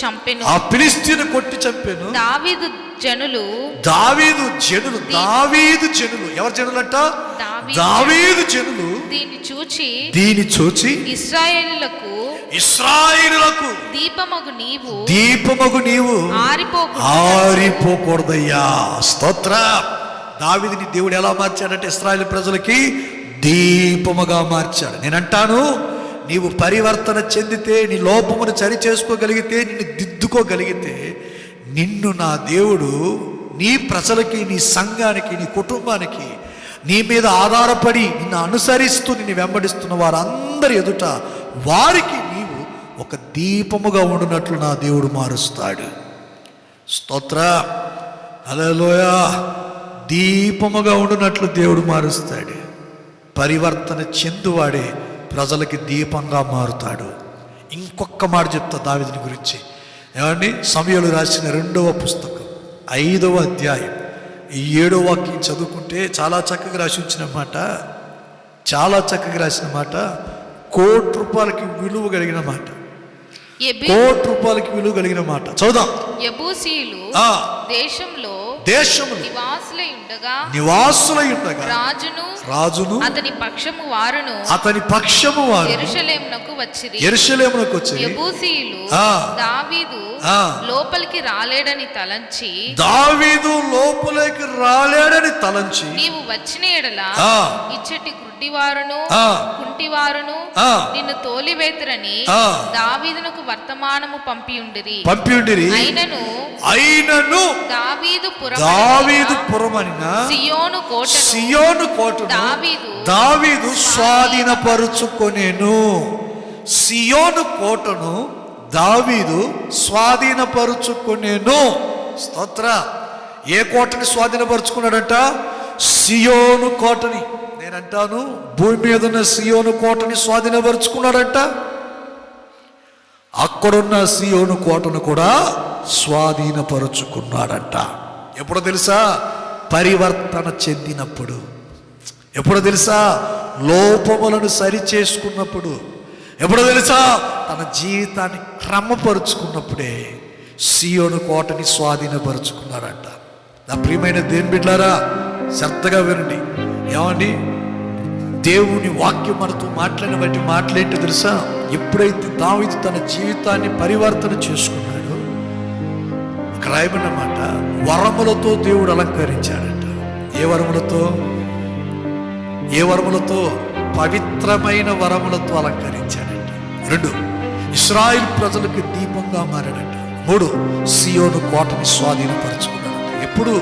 చంపెను. దావీదు జనులు ఎవరు జనులంట? దావీదు జనులు దీన్ని చూచి ఇశ్రాయేలులకు దీపమగు నీవు ఆరిపోకూడదయ్యా. స్తోత్ర. దావీదుని దేవుడు ఎలా మార్చాడంటే ఇశ్రాయేలు ప్రజలకి దీపముగా మార్చాడు. నేనంటాను, నీవు పరివర్తన చెందితే, నీ లోపమును సరి చేసుకోగలిగితే, నిన్ను దిద్దుకోగలిగితే, నిన్ను నా దేవుడు నీ ప్రజలకి, నీ సంఘానికి, నీ కుటుంబానికి, నీ మీద ఆధారపడి నిన్ను అనుసరిస్తూ నిన్ను వెంబడిస్తున్న వారందరి ఎదుట వారికి నీవు ఒక దీపముగా ఉండునట్లు నా దేవుడు మారుస్తాడు. స్తోత్ర. హల్లెలూయా. దీపముగా ఉండునట్లు దేవుడు మారుస్తాడు. పరివర్తన చెందువాడే ప్రజలకి దీపంగా మారుతాడు. ఇంకొక మాట చెప్తా దావీదుని గురించి. ఏమండి? సమూయేలు రాసిన 2వ పుస్తకం 5వ అధ్యాయం 7వ వాక్యం చదువుకుంటే చాలా చక్కగా రాసిన మాట, ₹1,00,00,000 విలువ కలిగిన మాట. ₹1,00,00,000 విలువ కలిగిన మాట. చదువుదాం. యెబూసీయులు దేశంలో నివాసులై ఉండగా రాజును అతని పక్షము వారును యెరూషలేమునకు వచ్చిరి. యెబూసీయులు దావీదు లోపలికి రాలేడని తలంచి నీవు వచ్చిన ఎడల ఇచ్చటి గుడ్డివారును కుంటివారును నిన్ను తోలివేతురని దావీదునకు వర్తమానము పంపియుండిరి. అయినను దావీదు పురమనిన సియోను కోటను దావీదు స్వాధీనపరుచుకొనెను. సియోను కోటను దావీదు స్వాధీనపరుచుకొనెను. స్తోత్ర. ఏ కోటని స్వాధీనపరుచుకున్నాడంట? సియోను కోటని. నేనంటాను, భూమి మీద ఉన్న సియోను కోటని స్వాధీనపరుచుకున్నాడంట. అక్కడున్న సియోను కోటను కూడా స్వాధీనపరుచుకున్నాడంట. ఎప్పుడో తెలుసా? పరివర్తన చెందినప్పుడు. ఎప్పుడో తెలుసా? లోపములను సరి చేసుకున్నప్పుడు. ఎప్పుడో తెలుసా? తన జీవితాన్ని క్రమపరుచుకున్నప్పుడే సియోను కోటని స్వాధీనపరుచుకున్నాడంట. నా ప్రియమైన దేవుని బిడ్డలారా, శ్రద్ధగా వినండి. ఏమండి? దేవుని వాక్యం మనతో మాట్లాడిన బట్టి మాట్లాడేంటో తెలుసా? ఎప్పుడైతే దావీదు తన జీవితాన్ని పరివర్తన చేసుకున్నాడో, అక్కడ రాయబడిన మాట, వరములతో దేవుడు అలంకరించాడంట. ఏ వరములతో? పవిత్రమైన వరములతో అలంకరించాడంట. 2, ఇశ్రాయేలు ప్రజలకు దీపంగా మారాడంట. 3, సియోను కోటని స్వాధీనపరచుకున్నాడంట. ఎప్పుడు?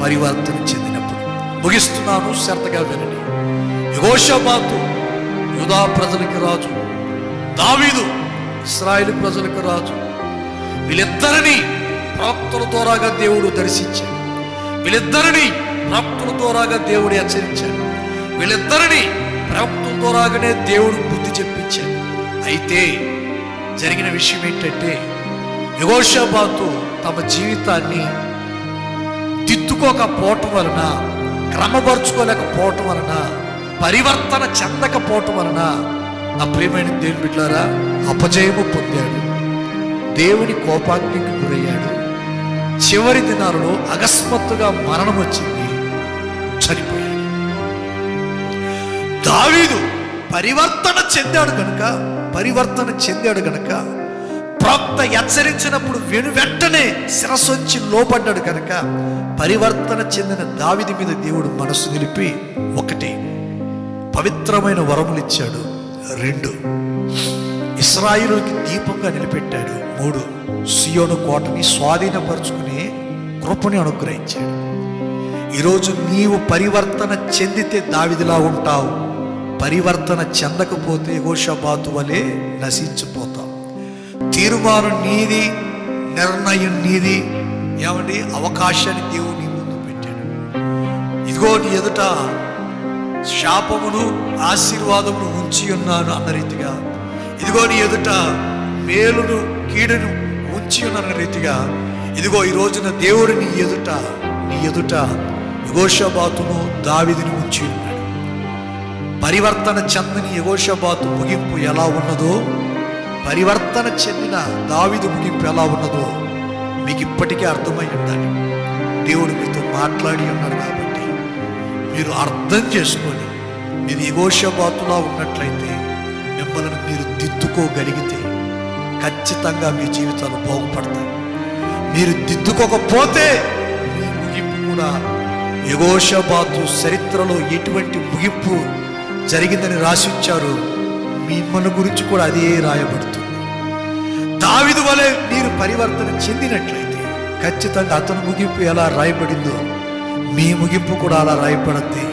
పరివర్తన చెందినప్పుడు. ముగిస్తున్నాను, శ్రద్ధగా వినండి. యెహోషాపాతు యూదా ప్రజలకు రాజు, దావీదు ఇశ్రాయేలు ప్రజలకు రాజు. వీళ్ళిద్దరిని ప్రవక్తల ద్వారాగా దేవుడు దర్శించాడు. వీళ్ళిద్దరిని ప్రవక్తల ద్వారాగా దేవుడు హెచ్చరించాడు. వీళ్ళిద్దరిని ప్రవక్తల ద్వారాగానే దేవుడు బుద్ధి చెప్పించాడు. అయితే జరిగిన విషయం ఏంటంటే, యెహోషాపాతు తమ జీవితాన్ని దిద్దుకోకపోవటం వలన, క్రమపరుచుకోలేకపోవటం వలన, పరివర్తన చెందకపోవటం వలన, నా ప్రియమైన దేవుని బిడ్డలారా, అపజయము పొందాడు. దేవుని కోపాగ్నికి గురయ్యాడు. చివరి దినాలలో అకస్మాత్తుగా మరణం వచ్చింది, చనిపోయాడు. దావీదు పరివర్తన చెందాడు కనుక ప్రవక్త హెచ్చరించినప్పుడు వెంటనే శిరస్సొంచి లోపడ్డాడు కనుక పరివర్తన చెందిన దావీదు మీద దేవుడు మనసు నిలిపి 1, పవిత్రమైన వరములు ఇచ్చాడు. 2, ఇశ్రాయేలుకి దీపంగా నిలబెట్టాడు. 3, సియోను కోటని స్వాధీనపరుచుకుని కృపని అనుగ్రహించాడు. ఈరోజు నీవు పరివర్తన చెందితే దావీదులా ఉంటావు. పరివర్తన చెందకపోతే యెహోషాపాతు వలె నశించిపోతావు. తీర్మానం నీది, నిర్ణయం నీది. ఏమండి? అవకాశాన్ని దేవుడు నీ ముందు పెట్టాడు. ఇదిగో నీ ఎదుట శాపమును ఆశీర్వాదమును ఉంచి ఉన్నాను అన్న రీతిగా, ఇదిగో నీ ఎదుట మేలును కీడును ఉంచి ఉన్న రీతిగా, ఇదిగో ఈ రోజున దేవుడు నీ ఎదుట నీ ఎదుట యెహోషాబాతును దావీదును ఉంచి ఉన్నాడు. పరివర్తన చెందని యెహోషాబాతు ముగింపు ఎలా ఉన్నదో, పరివర్తన చెందిన దావీదు ముగింపు ఎలా ఉన్నదో మీకు ఇప్పటికే అర్థమై ఉండాలి. దేవుడు మీతో మాట్లాడి ఉన్నాడు కాబట్టి మీరు అర్థం చేసుకొని మీరు యెహోషాబాతులా ఉన్నట్లయితే, మిమ్మల్ని మీరు దిద్దుకోగలిగితే ఖచ్చితంగా మీ జీవితాలు బాగుపడతాయి. మీరు దిద్దుకోకపోతే మీ ముగింపు కూడా యెహోషాబాతు చరిత్రలో ఎటువంటి ముగింపు జరిగిందని రాసిచ్చారు, మిమ్మల్ని గురించి కూడా అదే రాయబడుతుంది. దావీదు వలె మీరు పరివర్తన చెందినట్లయితే ఖచ్చితంగా అతని ముగింపు ఎలా రాయబడిందో మీ ముగింపు కూడా అలా రాయబడద్ది.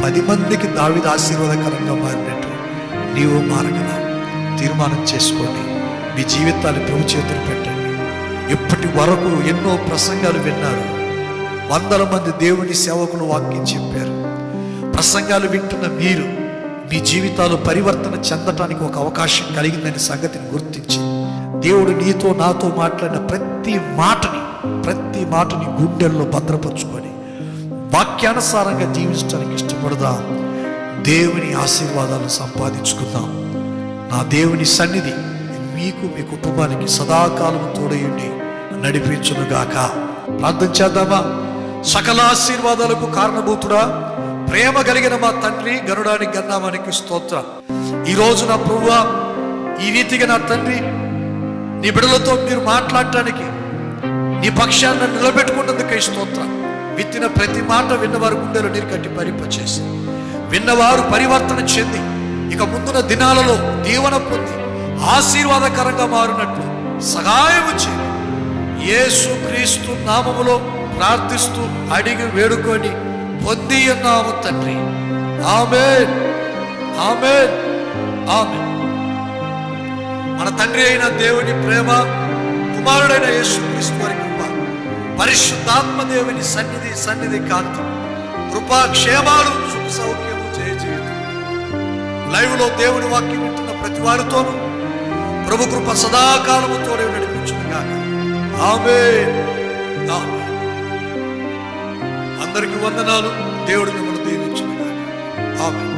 10 మందికి దావీదు ఆశీర్వాదకరంగా మారినట్టు నీవు మారగల తీర్మానం చేసుకోండి. మీ జీవితాన్ని ప్రభు చేతులు పెట్టండి. ఇప్పటి వరకు ఎన్నో ప్రసంగాలు విన్నారు. 100 మంది దేవుని సేవకులు వాక్యం చెప్పారు. ప్రసంగాలు వింటున్న మీరు మీ జీవితాలు పరివర్తన చెందటానికి ఒక అవకాశం కలిగిందనే సంగతిని గుర్తించి, దేవుడు నీతో నాతో మాట్లాడిన ప్రతి మాటని గుండెల్లో భద్రపరుచుకొని వాక్యానుసారంగా జీవించడానికి ఇష్టపడదాం. దేవుని ఆశీర్వాదాలను సంపాదించుకుందాం. నా దేవుని సన్నిధి మీకు మీ కుటుంబానికి సదాకాలం తోడయుండి నడిపించునుగాక. ప్రార్థన చేద్దామా? సకల ఆశీర్వాదాలకు కారణభూతుడా, ప్రేమ కలిగిన మా తండ్రి, గరుడానికి గన్నామానికి స్తోత్రం. ఈరోజు నా ప్రభువా, ఈ రీతిగా నా తండ్రి నీ బిడ్డలతో మీరు మాట్లాడటానికి నీ పక్షాన్ని నిలబెట్టుకున్నందుకే స్తోత్రం. విత్తిన ప్రతి మాట విన్నవారు గుండెలు నీరు కట్టి పరిపచేసి, విన్నవారు పరివర్తన చెంది ఇక ముందున్న దినాలలో దీవెన పొంది ఆశీర్వాదకరంగా మారినట్లు సహాయం చేయండి. యేసుక్రీస్తు నామములో ప్రార్థిస్తూ అడిగి వేడుకొని పొంది ఉన్నాము తండ్రి. ఆమేన్, ఆమేన్, ఆమేన్. మన తండ్రి అయిన దేవుని ప్రేమ, కుమారుడైన యేసుక్రీస్తు వారి కృప, పరిశుద్ధాత్మ దేవుని సన్నిధి కాంతి, కృపా క్షేమాలు, సుఖ సౌఖ్యము, జయ జీవితం లైవ్ లో దేవుని వాక్యం వింటున్న ప్రతి వారితోనూ ప్రభు కృప సదాకాలము తోడే నడిపించునుగాక. ఆమేన్, ఆమేన్. అందరికీ వందనాలు. దేవుడు మిమ్మల్ని దీవించునుగాక. ఆమేన్.